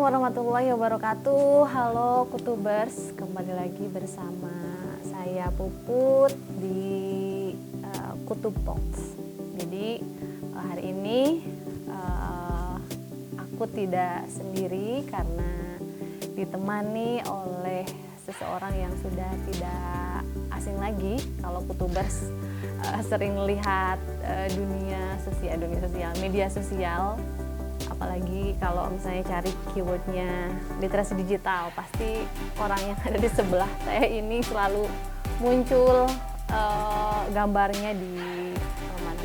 warahmatullahi wabarakatuh. Halo Kutubers, kembali lagi bersama saya Puput di Kutub Talks. Jadi hari ini aku tidak sendiri karena ditemani oleh seseorang yang sudah tidak asing lagi. Kalau Kutubers sering lihat dunia sosial, media sosial. Apalagi kalau misalnya cari keywordnya literasi digital, pasti orang yang ada di sebelah saya ini selalu muncul gambarnya di mana?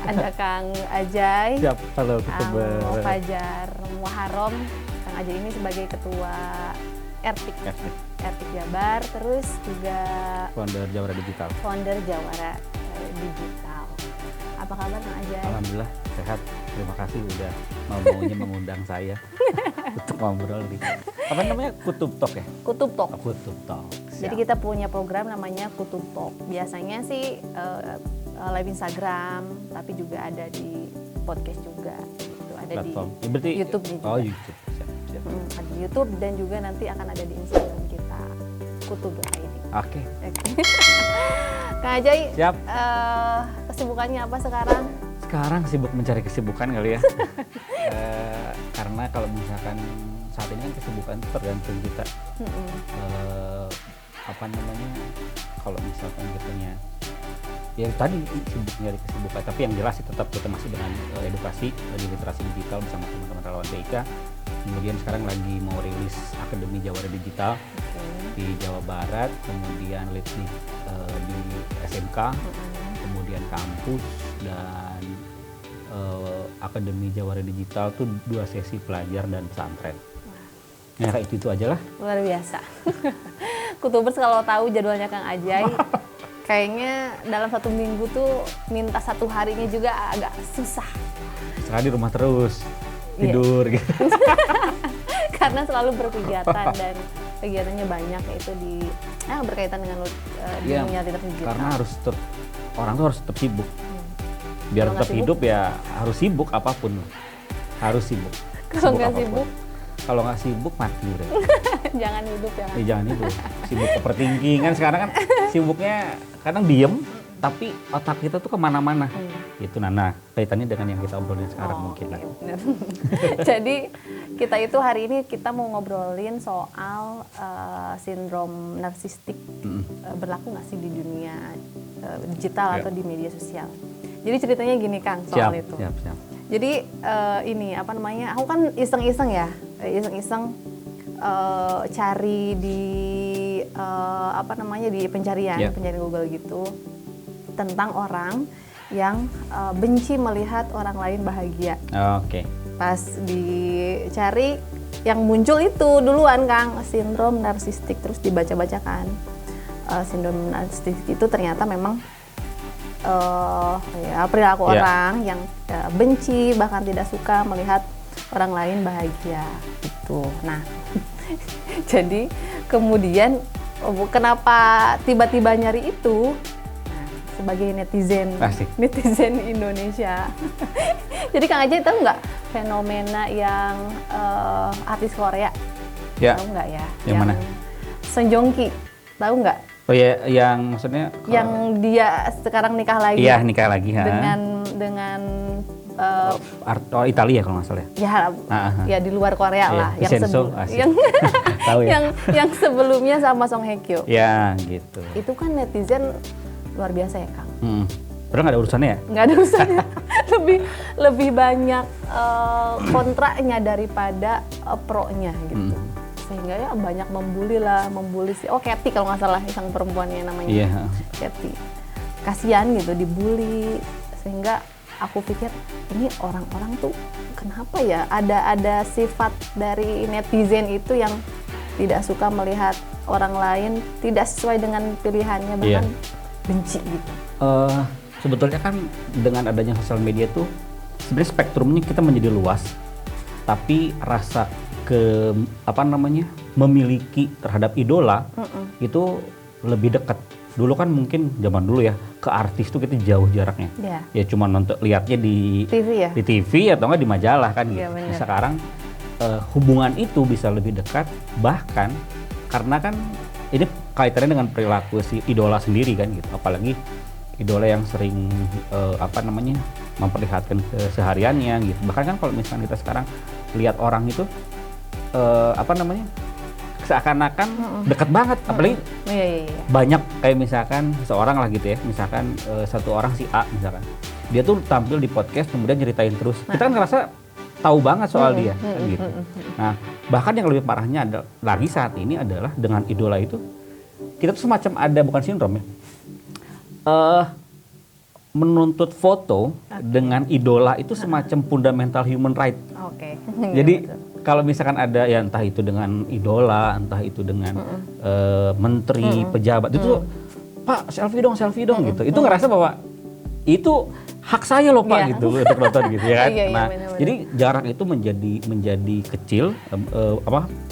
Ada Kang Ajay, siap, halo Kutubers. Fajar Muharram. Kang Ajay ini sebagai ketua Ertik Jabar, terus juga founder Jawara Digital. Apa kabar Kang Ajay? Alhamdulillah sehat. Terima kasih udah maunya mengundang saya untuk ngobrol di apa namanya Kutub Talk ya? Kutub Talk. Kutub Talk. Jadi kita punya program namanya Kutub Talk. Biasanya sih live Instagram, tapi juga ada di podcast juga. Gitu. Ada platform. di Berarti, YouTube juga. Oh YouTube. Siap. Ada di YouTube dan juga nanti akan ada di Instagram kita kutub.id. Oke. Kang Ajay, Siap. Kesibukannya apa sekarang? Sekarang sibuk mencari kesibukan kali ya. Karena kalau misalkan saat ini kan kesibukan tergantung kita. Apa namanya? Kalau misalkan kitanya ya tadi sibuk nyari kesibukan, tapi yang jelas sih tetap kita masih dengan edukasi di literasi digital bersama teman-teman relawan TIK. Kemudian sekarang lagi mau rilis Akademi Jawara Digital di Jawa Barat, kemudian lead di SMK, kemudian kampus dan Akademi Jawara Digital tuh 2 sesi pelajar dan pesantren. Nah kayak itu aja lah. Luar biasa. Kutubers kalau tahu jadwalnya Kang Ajay, kayaknya dalam 1 minggu tuh minta 1 harinya juga agak susah. Sekarang di rumah terus, tidur gitu. Karena selalu berkegiatan dan kegiatannya banyak, yaitu berkaitan dengan dunia literasi digital. Karena orang tuh harus tetap sibuk. Biar tetap hidup ya harus sibuk apapun. Harus sibuk. Kalau nggak sibuk? Kalau nggak sibuk mati udah. Jangan hidup ya. Jangan hidup. Sibuk overthinking kan sekarang kan sibuknya kadang diem, tapi otak kita tuh kemana-mana. Itu Nana, kaitannya dengan yang kita obrolin sekarang mungkin. Okay, bener. Jadi kita itu hari ini kita mau ngobrolin soal sindrom narsistik. Berlaku nggak sih di dunia digital atau di media sosial? Jadi ceritanya gini Kang soal itu. Siap. Jadi ini apa namanya? Aku kan iseng-iseng cari di di pencarian Google gitu tentang orang yang benci melihat orang lain bahagia. Oke. Pas dicari yang muncul itu duluan Kang, sindrom narsistik, terus dibaca-baca kan. Sindrom narsistik itu ternyata memang perilaku orang yang benci bahkan tidak suka melihat orang lain bahagia gitu. Nah, jadi kemudian kenapa tiba-tiba nyari itu? Nah, sebagai netizen Indonesia. Jadi Kang Ajay tahu nggak fenomena yang artis Korea? Ya. Tahu nggak ya? Yang mana? Song Joong Ki, tahu nggak? Oh ya, yang maksudnya yang dia sekarang nikah lagi. Iya, nikah lagi. Dengan Italia kalau nggak salah. Ya di luar Korea lah. Yang sebelumnya sama Song Hye Kyo. Ya, gitu. Itu kan netizen luar biasa ya, Kang. Padahal nggak ada urusannya ya? Nggak ada urusannya. lebih banyak kontranya daripada pro-nya gitu. Sehingga ya banyak membuli si Kathy kalau nggak salah, sang perempuannya namanya Kathy. Kasihan gitu dibully, sehingga aku pikir ini orang-orang tuh kenapa ya ada sifat dari netizen itu yang tidak suka melihat orang lain tidak sesuai dengan pilihannya, bahkan benci gitu. Sebetulnya kan dengan adanya sosial media tuh sebenarnya spektrumnya kita menjadi luas, tapi rasa memiliki terhadap idola itu lebih dekat. Dulu kan mungkin zaman dulu ya, ke artis tuh kita jauh jaraknya. Ya cuma lihatnya di TV ya? Di TV atau enggak di majalah kan gitu. Ya, sekarang hubungan itu bisa lebih dekat, bahkan karena kan ini kaitannya dengan perilaku si idola sendiri kan gitu, apalagi idola yang sering memperlihatkan kesehariannya gitu. Bahkan kan kalau misalnya kita sekarang lihat orang itu seakan-akan dekat banget, apalagi banyak kayak misalkan seseorang lah gitu ya, misalkan satu orang si A misalkan, dia tuh tampil di podcast kemudian ceritain terus, kita kan ngerasa tahu banget soal dia kan gitu. Nah bahkan yang lebih parahnya lagi saat ini adalah dengan idola itu kita tuh semacam ada, bukan sindrom ya, menuntut foto dengan idola itu semacam fundamental human right. Jadi kalau misalkan ada ya entah itu dengan idola, entah itu dengan menteri, pejabat, itu Pak selfie dong gitu. Itu ngerasa bahwa itu hak saya loh Pak gitu untuk nonton gitu ya kan. Nah, bener-bener. Jadi jarak itu menjadi kecil,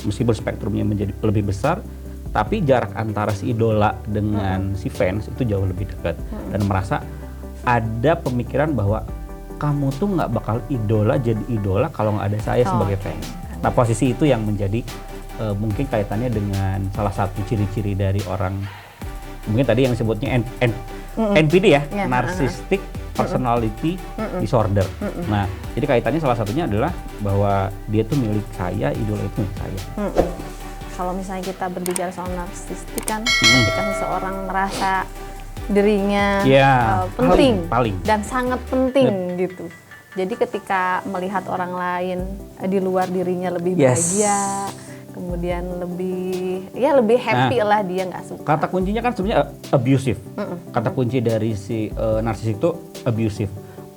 meskipun spektrumnya menjadi lebih besar, tapi jarak antara si idola dengan si fans itu jauh lebih dekat, dan merasa ada pemikiran bahwa kamu tuh nggak bakal jadi idola kalau nggak ada saya sebagai fans. Nah posisi itu yang menjadi mungkin kaitannya dengan salah satu ciri-ciri dari orang, mungkin tadi yang disebutnya NPD ya, narcissistic personality disorder. Nah jadi kaitannya salah satunya adalah bahwa dia tuh milik saya, idola itu milik saya. Kalau misalnya kita berbicara soal narsistik kan, ketika seseorang merasa dirinya penting dan sangat penting gitu. Jadi ketika melihat orang lain di luar dirinya lebih bahagia, kemudian lebih happy lah, dia nggak suka. Kata kuncinya kan sebenarnya abusive. Kata kunci dari si narsistik itu abusive,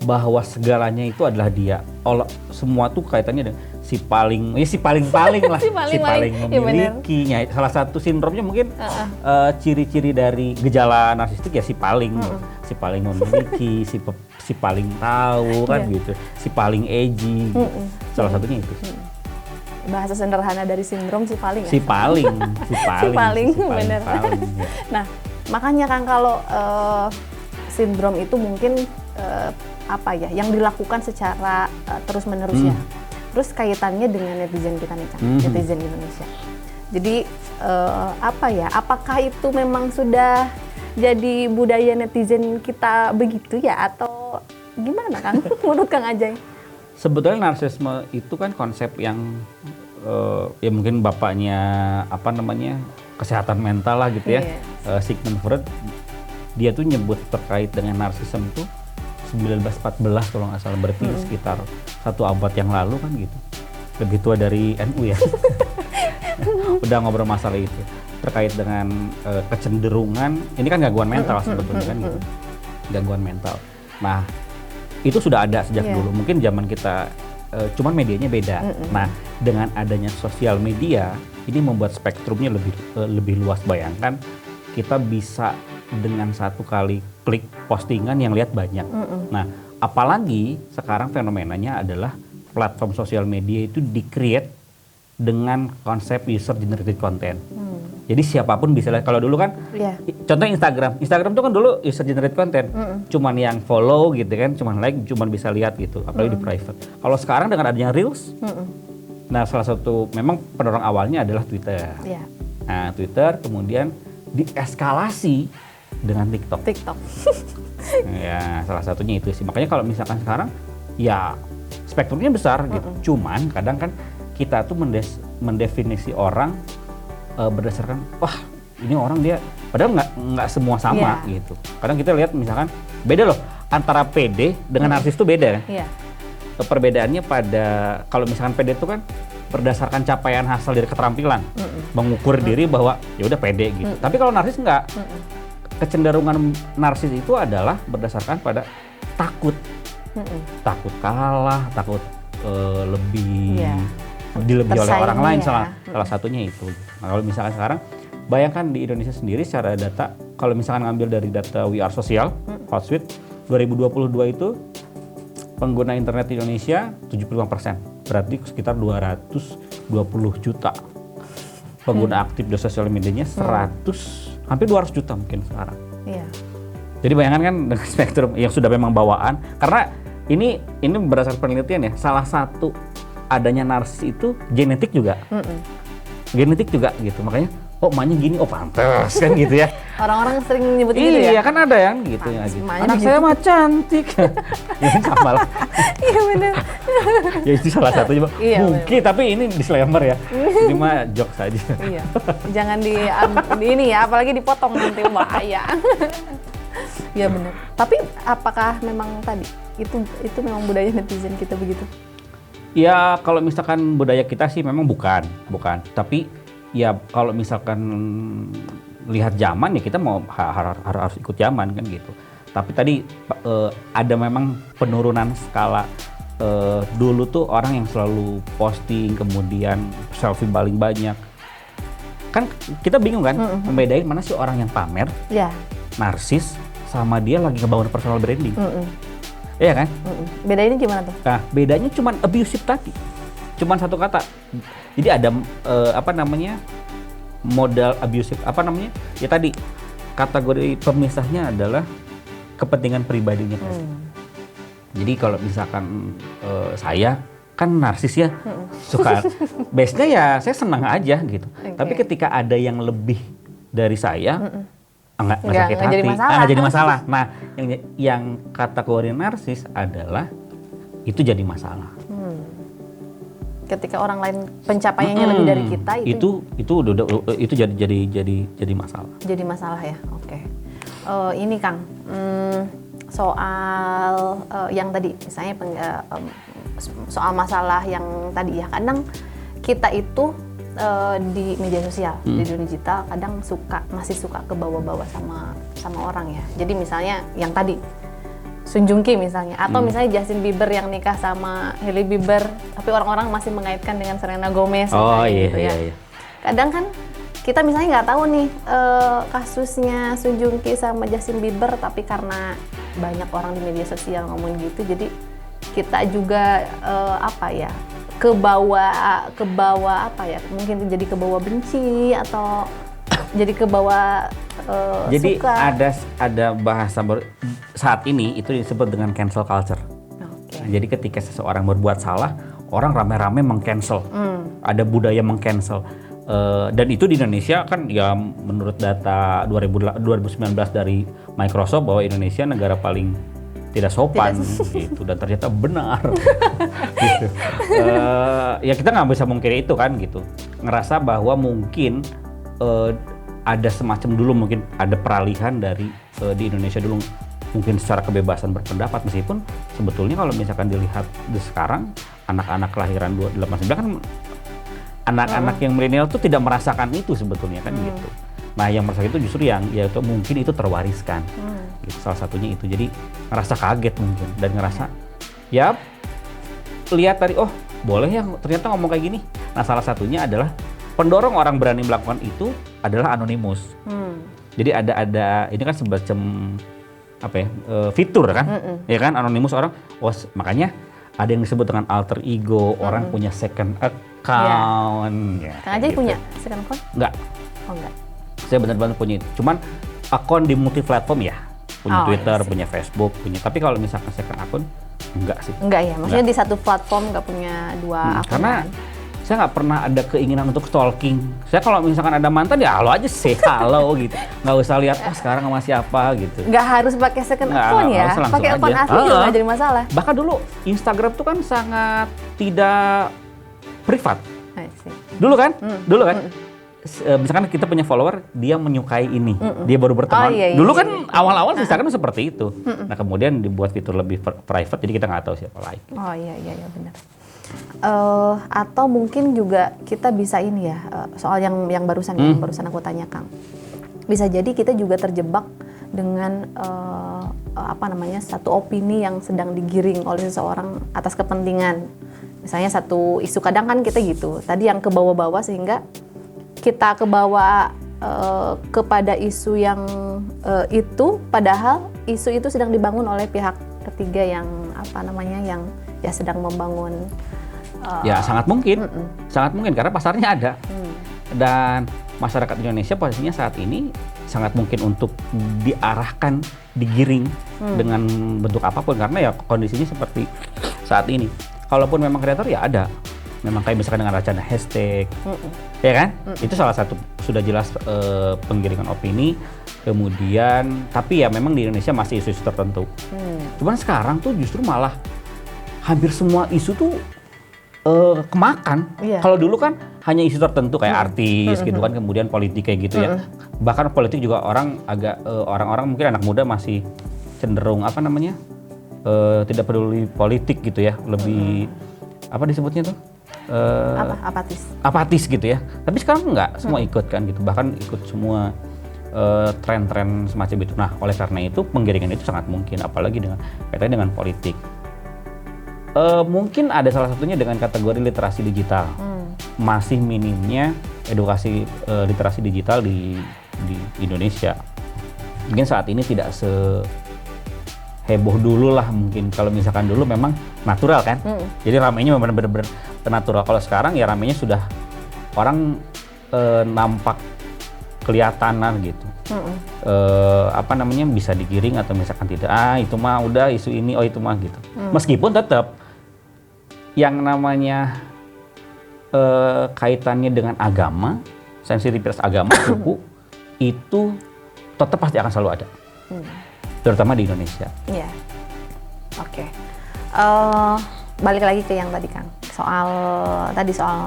bahwa segalanya itu adalah dia. Semua tuh kaitannya dengan si paling lah, si paling memiliki. Salah satu sindromnya mungkin ciri-ciri dari gejala narsistik ya si paling memiliki, si paling tahu kan gitu, si paling edgy. Salah satunya itu. Bahasa sederhana dari sindrom si paling. Si paling, benar. Nah, makanya kan kalau sindrom itu mungkin yang dilakukan secara terus-menerus ya. Terus kaitannya dengan netizen kita nih kan, netizen Indonesia. Jadi apakah itu memang sudah jadi budaya netizen kita begitu ya, atau gimana Kang? Menurut Kang Ajay? Sebetulnya narsisme itu kan konsep yang ya mungkin bapaknya kesehatan mental lah gitu ya. Sigmund Freud, dia tuh nyebut terkait dengan narsisme itu 1914 kalau nggak salah, berarti sekitar 1 abad yang lalu kan gitu. Lebih tua dari NU ya. Udah ngobrol masalah itu terkait dengan kecenderungan, ini kan gangguan mental sebetulnya kan gitu. Gangguan mental. Nah, itu sudah ada sejak dulu. Mungkin zaman kita cuman medianya beda. Nah, dengan adanya sosial media ini membuat spektrumnya lebih luas. Bayangkan kita bisa dengan satu kali klik postingan yang lihat banyak. Nah, apalagi sekarang fenomenanya adalah platform sosial media itu di-create dengan konsep user generated content. Jadi siapapun bisa lihat. Kalau dulu kan, contoh Instagram itu kan dulu user generated content, cuman yang follow gitu kan, cuman like, cuman bisa lihat gitu, apalagi di private. Kalau sekarang dengan adanya Reels, nah salah satu memang pendorong awalnya adalah Twitter. Nah Twitter kemudian dieskalasi dengan TikTok. Ya salah satunya itu sih. Makanya kalau misalkan sekarang ya spektrumnya besar gitu. Cuman kadang kan kita tuh mendefinisi orang berdasarkan wah ini orang dia, padahal nggak semua sama gitu. Kadang kita lihat misalkan beda loh antara PD dengan narsis itu beda. Perbedaannya pada kalau misalkan PD itu kan berdasarkan capaian hasil dari keterampilan, mengukur diri bahwa ya udah pede gitu. Tapi kalau narsis enggak. Kecenderungan narsis itu adalah berdasarkan pada takut. Takut kalah, takut lebih dilebihi oleh orang lain, salah satunya itu. Nah, kalau misalkan sekarang bayangkan di Indonesia sendiri secara data, kalau misalkan ngambil dari data We Are Social, Hotsuite 2022 itu pengguna internet di Indonesia 75%, berarti sekitar 220 juta. Pengguna aktif di sosial medianya hampir 200 juta mungkin sekarang. Jadi bayangkan kan dengan spektrum yang sudah memang bawaan, karena ini berdasarkan penelitian ya, salah satu adanya narsis itu genetik juga. Genetik juga gitu. Makanya oh emaknya gini, oh pantas kan gitu ya. Orang-orang sering nyebut gitu ya? Iya kan ada yang gitu ya. Gitu. Anak saya mah cantik. Ya sama lah. Iya benar. Ya itu salah satunya. Iya, mungkin tapi ini disclaimer ya. Ini mah jokes aja. Iya. Jangan di ini ya, apalagi dipotong nanti bahaya. Iya benar. Tapi apakah memang tadi itu memang budaya netizen kita begitu? Ya kalau misalkan budaya kita sih memang bukan. Tapi ya kalau misalkan lihat zaman ya kita mau harus ikut zaman kan gitu. Tapi tadi ada memang penurunan skala. Dulu tuh orang yang selalu posting kemudian selfie paling banyak. Kan kita bingung kan membedain mana sih orang yang pamer, narsis, sama dia lagi ngebangun personal branding. Iya kan? Bedanya gimana tuh? Nah, bedanya cuma abusive tadi. Cuman satu kata. Jadi ada modal abusive ya tadi kategori pemisahnya adalah kepentingan pribadinya. Jadi kalau misalkan saya kan narsis ya, suka base-nya ya saya senang aja gitu. Tapi ketika ada yang lebih dari saya, nggak sakit hati, nggak jadi masalah. Nah, yang kategori narsis adalah itu jadi masalah. Ketika orang lain pencapaiannya lebih dari kita itu jadi masalah. Jadi masalah ya, oke. Ini Kang, soal yang tadi misalnya soal masalah yang tadi ya, kadang kita itu di media sosial, di dunia digital kadang masih suka ke bawah-bawah sama orang ya. Jadi misalnya yang tadi Sun Joong Ki misalnya, atau misalnya Justin Bieber yang nikah sama Hailey Bieber, tapi orang-orang masih mengaitkan dengan Selena Gomez gitu ya. Iya. Kadang kan kita misalnya nggak tahu nih kasusnya Sun Joong Ki sama Justin Bieber, tapi karena banyak orang di media sosial ngomong gitu, jadi kita juga ke bawah mungkin jadi ke bawah benci atau jadi ke bawah jadi suka. ada bahasa saat ini itu disebut dengan cancel culture. Okay. Nah, jadi ketika seseorang berbuat salah, orang rame-rame meng-cancel. Ada budaya meng-cancel. Dan itu di Indonesia kan ya menurut data 2019 dari Microsoft bahwa Indonesia negara paling tidak sopan gitu, dan ternyata benar. Gitu. Ya kita nggak bisa mungkiri itu kan gitu. Ngerasa bahwa mungkin ada semacam dulu mungkin ada peralihan dari di Indonesia dulu mungkin secara kebebasan berpendapat, meskipun sebetulnya kalau misalkan dilihat di sekarang anak-anak kelahiran 89 kan anak-anak yang milenial tuh tidak merasakan itu sebetulnya kan gitu. Nah yang merasakan itu justru yaitu mungkin itu terwariskan. Gitu, salah satunya itu, jadi ngerasa kaget mungkin dan ngerasa ya lihat tadi oh boleh ya ternyata ngomong kayak gini. Nah salah satunya adalah pendorong orang berani melakukan itu adalah anonimus. Jadi ada ini kan semacam fitur kan, ya kan anonimus orang. Makanya ada yang disebut dengan alter ego, orang punya second account. Ya, Kang Ajay punya second account? Enggak. Oh enggak. Saya benar-benar punya itu. Cuman akun di multi platform ya. Punya Twitter, punya Facebook, punya. Tapi kalau misalkan second account enggak sih. Enggak ya, maksudnya di satu platform enggak punya dua akun. Karena saya nggak pernah ada keinginan untuk stalking. Saya kalau misalkan ada mantan ya halo aja say halo gitu. Nggak usah lihat sekarang sama siapa gitu. Nggak harus pakai second account ya. Pakai akun asli juga nggak jadi masalah. Bahkan dulu Instagram tuh kan sangat tidak privat. Dulu kan? Misalkan kita punya follower, dia menyukai ini, dia baru berteman. Dulu kan awal-awal Instagram seperti itu. Nah kemudian dibuat fitur lebih private, jadi kita nggak tahu siapa like. Oh iya benar. Atau mungkin juga kita bisa ini ya, soal yang barusan aku tanyakan. Bisa jadi kita juga terjebak dengan satu opini yang sedang digiring oleh seseorang atas kepentingan. Misalnya satu isu, kadang kan kita gitu. Tadi yang ke bawah-bawah sehingga kita ke bawah kepada isu yang itu, padahal isu itu sedang dibangun oleh pihak ketiga yang yang ya sedang membangun. Ya sangat mungkin karena pasarnya ada. Dan masyarakat Indonesia posisinya saat ini sangat mungkin untuk diarahkan, digiring dengan bentuk apapun, karena ya kondisinya seperti saat ini. Kalaupun memang kreator ya ada memang kayak misalkan dengan wacana hashtag, ya kan? Itu salah satu sudah jelas penggiringan opini. Kemudian, tapi ya memang di Indonesia masih isu-isu tertentu. Cuman sekarang tuh justru malah hampir semua isu tuh kemakan. Kalau dulu kan hanya isu tertentu kayak artis gitu kan, kemudian politik kayak gitu ya. Bahkan politik juga orang-orang mungkin anak muda masih cenderung apa namanya tidak peduli politik gitu ya, lebih apa disebutnya tuh? Apatis gitu ya. Tapi sekarang enggak, semua ikut kan gitu. Bahkan ikut semua tren-tren semacam itu. Nah, oleh karena itu penggiringan itu sangat mungkin, apalagi kaitannya dengan politik. Mungkin ada salah satunya dengan kategori literasi digital. Masih minimnya edukasi literasi digital di Indonesia. Mungkin saat ini tidak heboh dulu lah mungkin. Kalau misalkan dulu memang natural kan, jadi ramainya memang benar-benar natural. Kalau sekarang ya ramainya sudah orang nampak kelihatanan gitu, apa namanya bisa digiring atau misalkan tidak, itu mah udah isu ini, itu mah gitu. Meskipun tetap yang namanya kaitannya dengan agama, sensitivitas agama, suku itu tetap pasti akan selalu ada. Terutama di Indonesia. Iya. Oke. Balik lagi ke yang tadi Kang, soal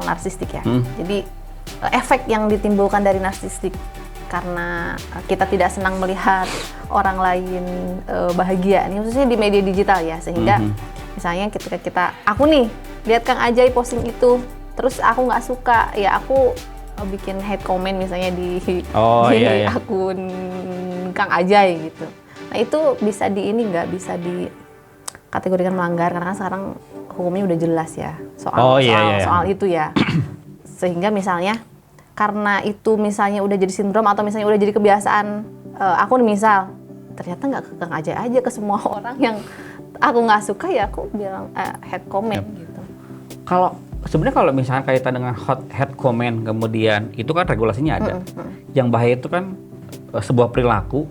narsistik ya. Jadi efek yang ditimbulkan dari narsistik karena kita tidak senang melihat orang lain bahagia, ini khususnya di media digital ya, sehingga misalnya ketika aku nih lihat Kang Ajay posting itu, terus aku nggak suka, ya aku bikin hate comment misalnya di akun Kang Ajay gitu. Nah itu bisa bisa dikategorikan melanggar karena kan sekarang hukumnya udah jelas ya soal itu ya. Sehingga misalnya karena itu misalnya udah jadi sindrom atau misalnya udah jadi kebiasaan, aku misal ternyata nggak ke Kang Ajay aja, ke semua orang yang aku nggak suka ya aku bilang hate comment gitu. Sebenarnya kalau misalnya kaitan dengan hate comment kemudian itu kan regulasinya ada. Yang bahaya itu kan sebuah perilaku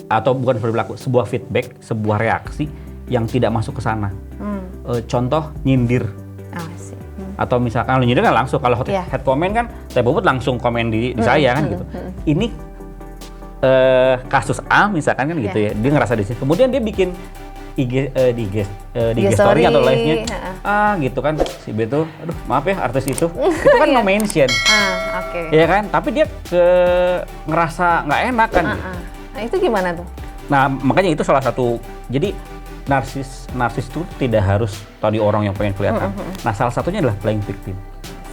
atau bukan perilaku, sebuah feedback, sebuah reaksi yang tidak masuk ke sana. Contoh nyindir. Atau misalkan nyindir kan langsung, kalau hate comment kan Teh Puput langsung komen di saya kan gitu. Ini kasus A misalkan kan gitu ya, dia ngerasa di sini. Kemudian dia bikin IG story atau live-nya gitu kan, si B tuh, aduh maaf ya artis itu kan no mention, ya kan, tapi dia ngerasa nggak enak kan. Nah itu gimana tuh? Nah makanya itu salah satu, jadi narsis itu tidak harus tadi orang yang pengen kelihatan. Nah salah satunya adalah playing victim.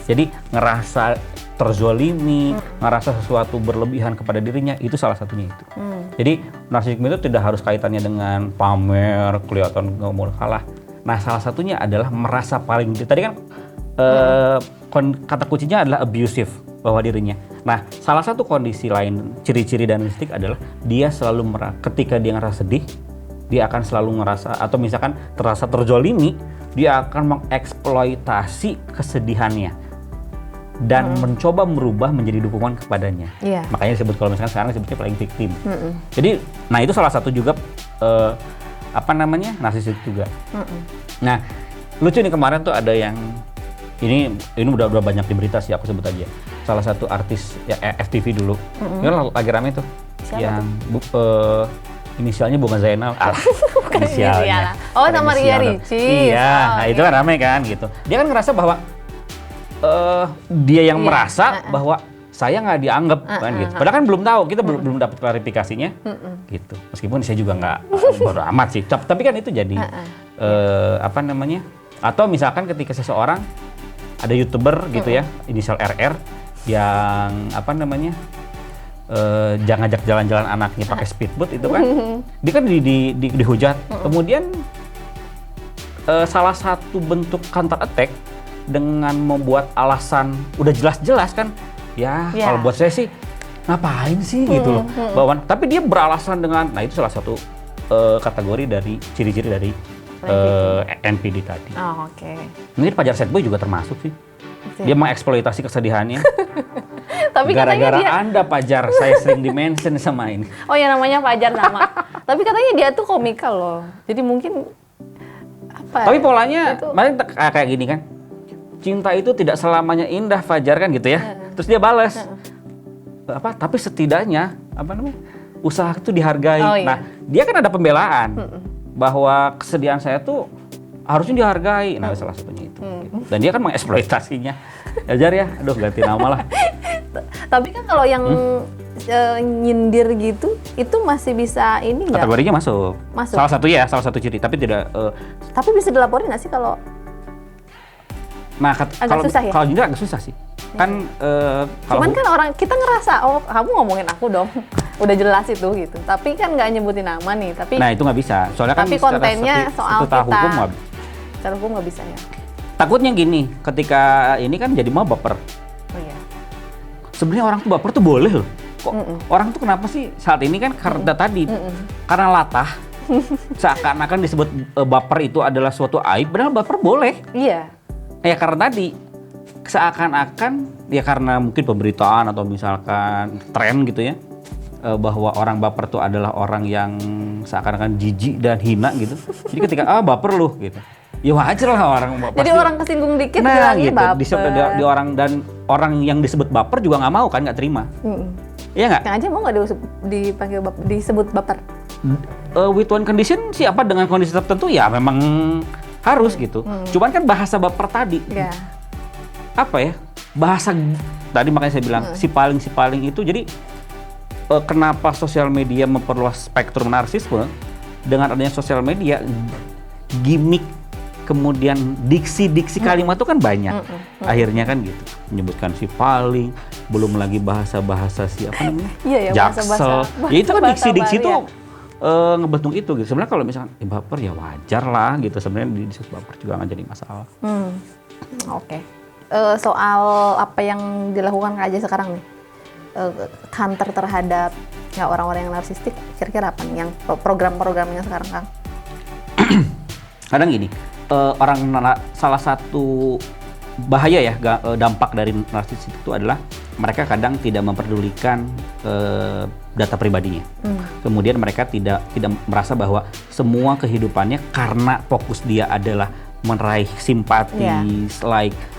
Jadi ngerasa terzolimi, ngerasa sesuatu berlebihan kepada dirinya, itu salah satunya itu. Jadi narsisisme itu tidak harus kaitannya dengan pamer, kelihatan nggak mau kalah. Nah salah satunya adalah merasa paling, tadi kan kata kuncinya adalah abusive bahwa dirinya. Nah salah satu kondisi lain, ciri-ciri narsistik adalah dia selalu ketika dia ngerasa sedih, dia akan selalu ngerasa, atau misalkan terasa terzolimi, dia akan mengeksploitasi kesedihannya dan mencoba merubah menjadi dukungan kepadanya. Makanya disebut, kalau misalkan sekarang disebutnya playing victim. Jadi, nah itu salah satu juga narsistik juga. Nah, lucu nih kemarin tuh ada yang ini udah banyak di berita sih, aku sebut aja. Salah satu artis ya FTV dulu. Ini lagi rame tuh. Siapa yang inisialnya Bunga Zainal. Inisialnya. Oh, sama Ria Ricis. Iya, nah itu kan rame kan gitu. Dia kan ngerasa bahwa dia yang merasa bahwa saya nggak dianggap kan gitu. Padahal kan belum tahu, kita belum dapat klarifikasinya gitu. Meskipun saya juga nggak bodo amat sih. Tapi kan itu jadi atau misalkan ketika seseorang ada YouTuber gitu ya, inisial RR yang jangan ngajak jalan-jalan anaknya pakai speedboat itu kan, dia kan dihujat. Kemudian salah satu bentuk counter attack dengan membuat alasan udah jelas-jelas kan, kalau buat saya sih ngapain sih gitu loh, bawaan. Tapi dia beralasan dengan, nah itu salah satu kategori dari ciri-ciri dari NPD tadi. Oh, oke. Mungkin Fajar Setboy juga termasuk sih. Dia mengeksploitasi kesedihannya. Tapi gara-gara Anda Fajar, saya sering di-mention sama ini. Oh ya, namanya Fajar nama. Tapi katanya dia tuh komikal loh. Jadi mungkin Tapi polanya kayak gini kan. cinta itu tidak selamanya indah, Fajar kan gitu ya. Terus dia balas tapi setidaknya usaha itu dihargai. Oh, iya. Nah, dia kan ada pembelaan bahwa kesedihan saya tuh harusnya dihargai. Nah, salah satunya itu. Gitu. Dan dia kan mengeksploitasinya. Jar ya, aduh ganti nama lah. Tapi kan kalau yang nyindir gitu, itu masih bisa ini nggak? Kategorinya masuk. Salah satu ciri. Tapi tidak. Tapi bisa dilaporin nggak sih kalau? Nah, susah ya? Kalau nyindir agak susah sih. Kan cuman kan orang kita ngerasa kamu ngomongin aku dong. Udah jelas itu gitu. Tapi kan nggak nyebutin nama nih. Tapi nah itu nggak bisa. Soalnya tapi kan kontennya soal kita. Secara hukum nggak bisa ya. Takutnya gini, ketika ini kan jadi mau baper. Oh iya. Sebenarnya orang tuh baper tuh boleh loh. Kok orang tuh kenapa sih saat ini kan karena tadi karena latah seakan-akan disebut baper itu adalah suatu aib, padahal baper boleh. Iya. Ya karena tadi seakan-akan ya karena mungkin pemberitaan atau misalkan tren gitu ya, bahwa orang baper tuh adalah orang yang seakan-akan jijik dan hina gitu. Jadi ketika baper lu gitu, ya wajar lah orang baper. Jadi orang kesinggung dikit bilangnya gitu, baper. Di orang, dan orang yang disebut baper juga nggak mau kan, nggak terima. Iya nggak? Kang Aceh mau nggak dipanggil disebut baper? With one condition, siapa dengan kondisi tertentu ya memang harus gitu. Cuman kan bahasa baper tadi, apa ya? Bahasa tadi makanya saya bilang si paling itu. Jadi kenapa sosial media memperluas spektrum narsisme? Dengan adanya sosial media, gimmick kemudian diksi kalimat itu kan banyak. Akhirnya kan gitu, menyebutkan si paling, belum lagi bahasa si apa namanya? Jaksel. Ya itu kan diksi itu ngebentuk itu gitu. Sebenarnya kalau misalkan baper ya wajar lah gitu. Sebenarnya disebut baper juga nggak jadi masalah. Oke. Soal apa yang dilakukan Kak Ajay sekarang nih, counter terhadap orang-orang yang narsistik, kira-kira apa nih yang program-programnya sekarang, Kang? Kadang gini, salah satu bahaya ya dampak dari narsistik itu adalah mereka kadang tidak memperdulikan data pribadinya. Kemudian mereka tidak merasa bahwa semua kehidupannya karena fokus dia adalah meraih simpati, like.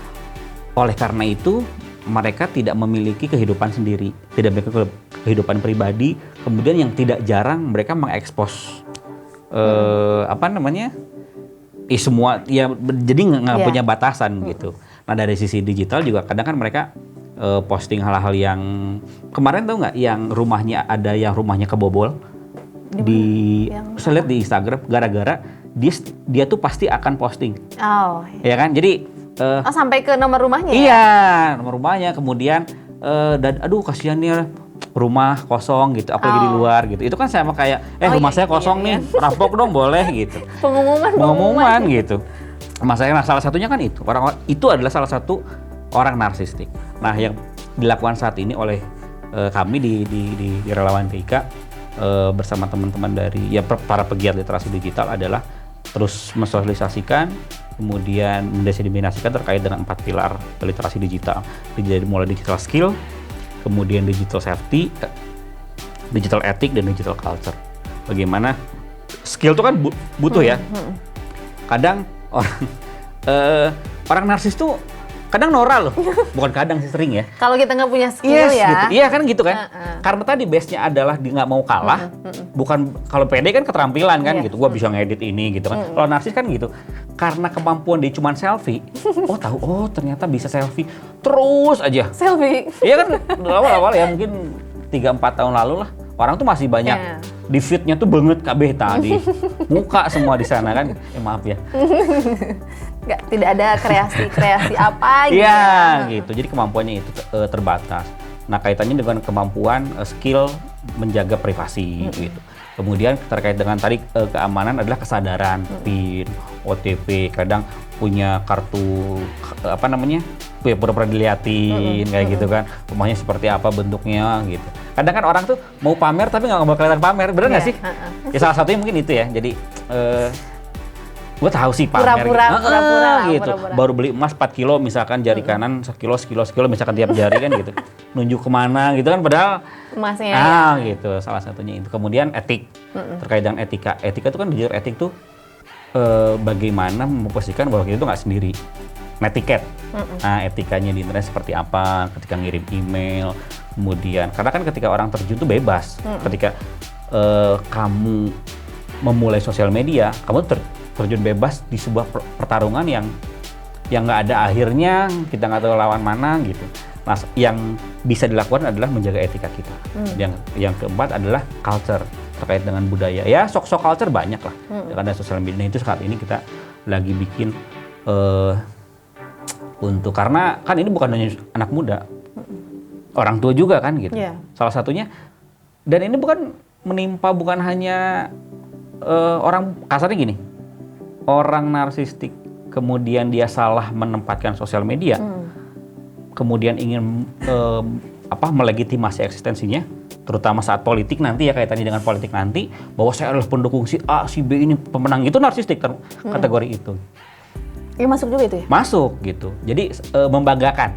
Oleh karena itu mereka tidak memiliki kehidupan sendiri, tidak memiliki kehidupan pribadi. Kemudian yang tidak jarang mereka mengekspos semua ya, jadi nggak punya batasan gitu. Nah dari sisi digital juga kadang kan mereka posting hal-hal yang kemarin tahu nggak, yang rumahnya kebobol saya lihat di Instagram, gara-gara dia tuh pasti akan posting. Ya kan, jadi sampai ke nomor rumahnya? Iya, nomor rumahnya. Kemudian dan aduh kasihan nih rumah kosong gitu, aku lagi di luar gitu. Itu kan sama kayak rumah saya kosong nih, rampok dong boleh gitu. Pengumuman gitu. Masalahnya salah satunya kan itu. Itu adalah salah satu orang narsistik. Nah, yang dilakukan saat ini oleh kami di Relawan TIKA bersama teman-teman dari para pegiat literasi digital adalah terus mensosialisasikan, kemudian mendiseminasikan terkait dengan 4 pilar literasi digital. Jadi mulai digital skill, kemudian digital safety, digital ethic, dan digital culture. Bagaimana skill itu kan butuh ya. Kadang orang narsis tuh kadang norak loh. Bukan kadang sih, sering ya. Kalau kita nggak punya skill ya. Gitu. Iya kan gitu kan. Karena tadi base-nya adalah dia nggak mau kalah. Bukan, kalau PD kan keterampilan kan gitu. Gua bisa ngedit ini gitu kan. Kalau narsis kan gitu. Karena kemampuan dia cuma selfie. Ternyata bisa selfie terus aja. Selfie. Iya kan, awal-awal ya mungkin 3-4 tahun lalu lah. Orang tuh masih banyak di feed-nya tuh banget kabeh tadi. Muka semua di sana kan. Maaf ya. Tidak ada kreasi apa gitu. Iya, gitu. Jadi kemampuannya itu terbatas. Nah, kaitannya dengan kemampuan skill menjaga privasi gitu. Kemudian terkait dengan tadi keamanan adalah kesadaran, PIN, OTP, kadang punya kartu pura-pura diliatin kayak gitu kan. Rumahnya seperti apa bentuknya gitu. Kadang kan orang tuh mau pamer tapi nggak mau kelihatan pamer, bener nggak sih? Ya salah satunya mungkin itu ya. Jadi gue tahu sih pamer pura-pura gitu. Baru beli emas 4 kilo misalkan, jari kanan sekilo misalkan tiap jari kan gitu. Nunjuk kemana gitu kan, padahal emasnya gitu. Salah satunya itu. Kemudian etik, terkait dengan etika. Etika itu kan digital etik tuh bagaimana memposisikan bahwa kita itu nggak sendiri. netiquette. Nah, etikanya di internet seperti apa ketika ngirim email, kemudian karena kan ketika orang terjun tuh bebas. Ketika kamu memulai sosial media, kamu terjun bebas di sebuah pertarungan yang nggak ada akhirnya, kita nggak tahu lawan mana gitu. Nah, yang bisa dilakukan adalah menjaga etika kita. Yang keempat adalah culture, terkait dengan budaya. Ya, sok-sok culture banyak lah. Ada sosial media. Nah, itu saat ini kita lagi bikin untuk, karena kan ini bukan hanya anak muda, orang tua juga kan gitu. Salah satunya, dan ini bukan menimpa bukan hanya orang, kasarnya gini, orang narsistik kemudian dia salah menempatkan sosial media, kemudian ingin melegitimasi eksistensinya, terutama saat politik nanti ya, kaitannya dengan politik nanti, bahwa saya adalah pendukung si A, si B ini pemenang, itu narsistik kategori itu. Iya, masuk juga itu ya? Masuk gitu. Jadi membanggakan.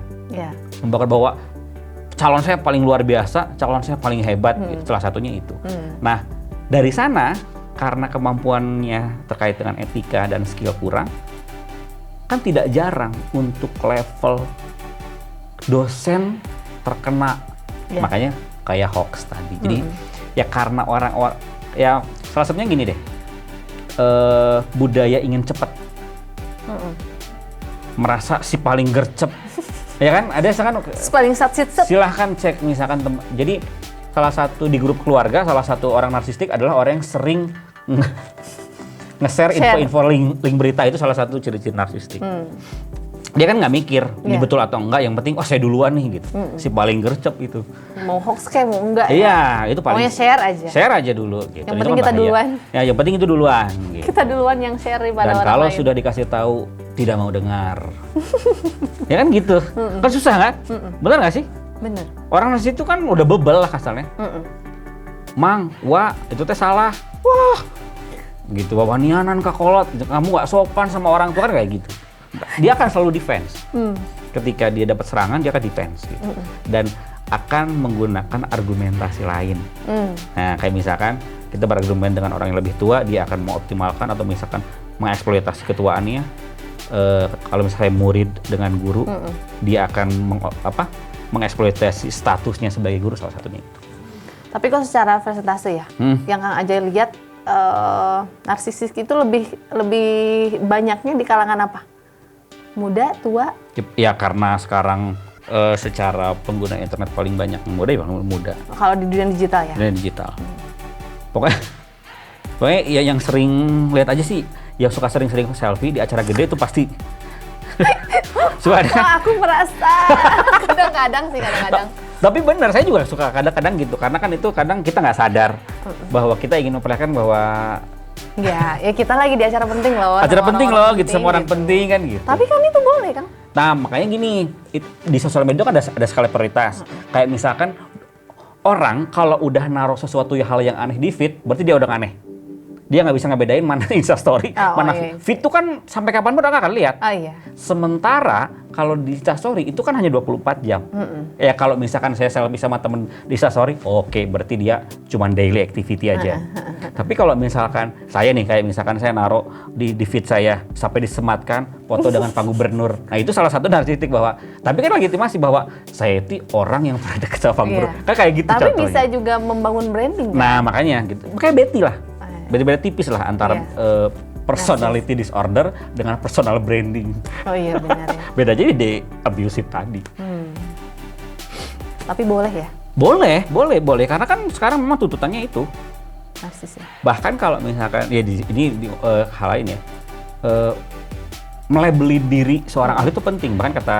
Membanggakan bahwa calon saya paling luar biasa, calon saya paling hebat, gitu. Salah satunya itu. Nah, dari sana karena kemampuannya terkait dengan etika dan skill kurang, kan tidak jarang untuk level dosen terkena. Makanya kayak hoax tadi. Jadi ya karena orang-orang, ya salah satunya gini deh, budaya ingin cepat. Merasa si paling gercep, ya kan? Ada misalkan paling satsit. Silahkan cek misalkan jadi salah satu di grup keluarga, salah satu orang narsistik adalah orang yang sering nge-share info link berita. Itu salah satu ciri-ciri narsistik. Dia kan nggak mikir ini betul atau enggak, yang penting saya duluan nih gitu. Si paling gercep itu. Mau hoax kayak mau enggak ya? Iya, itu paling. Pokoknya share aja. Share aja dulu gitu. Yang penting kita duluan. Ya, yang penting itu duluan gitu. Kita duluan yang share daripada orang lain. Dan kalau sudah dikasih tahu tidak mau dengar. Ya kan gitu. Kan susah kan? Benar nggak sih? Bener. Orang nasi itu kan udah bebel lah kasarnya. Mang, wah itu teh salah. Wah, gitu, wawanianan kakolot, kamu nggak sopan sama orang tua, kan kayak gitu. Dia akan selalu defense. Ketika dia dapat serangan, dia akan defense gitu. Dan akan menggunakan argumentasi lain. Nah, kayak misalkan kita berargumen dengan orang yang lebih tua, dia akan mengoptimalkan atau misalkan mengeksploitasi ketuaannya. Kalau misalnya murid dengan guru, dia akan mengeksploitasi statusnya sebagai guru, salah satunya itu. Tapi kok secara persentase ya, yang Kang Ajay lihat, narsistik itu lebih banyaknya di kalangan apa? Muda, tua? Ya karena sekarang secara pengguna internet paling banyak yang muda. Kalau di dunia digital ya? Dunia digital. Pokoknya ya yang sering lihat aja sih, yang suka sering-sering selfie di acara gede itu pasti. Suka ada. Wah, aku merasa kadang-kadang. Tapi benar, saya juga suka kadang-kadang gitu, karena kan itu kadang kita nggak sadar bahwa kita ingin memperlihatkan bahwa ya kita lagi di acara penting loh. Acara penting loh, gitu, semua orang penting kan gitu. Tapi kan itu boleh kan? Nah, makanya gini, di sosial media kan ada skala prioritas. Kayak misalkan orang kalau udah naruh sesuatu hal yang aneh di feed, berarti dia udah aneh. Dia nggak bisa ngebedain mana Instastory, mana feed itu kan sampai kapanpun orang akan lihat. Sementara kalau di Instastory itu kan hanya 24 jam. Ya kalau misalkan saya selfie sama temen di Instastory, oke, berarti dia cuma daily activity aja. Tapi kalau misalkan saya nih, kayak misalkan saya naruh di feed saya sampai disematkan foto dengan Pak Gubernur. Nah, itu salah satu narsistik bahwa, tapi kan legitimasi bahwa saya itu orang yang pernah dekat sama Pak Gubernur. Kan kayak gitu tapi contohnya. Bisa juga membangun branding. Nah, makanya gitu. Makanya Betty lah. Beda-beda tipis lah antara personality disorder dengan personal branding. Oh iya, benar ya. Beda jadi de abusive tadi. Tapi boleh ya? Boleh. Karena kan sekarang memang tuntutannya itu. Narsis ya. Bahkan kalau misalkan ya ini hal lain ya. Melabeli diri seorang ahli itu penting. Bahkan kata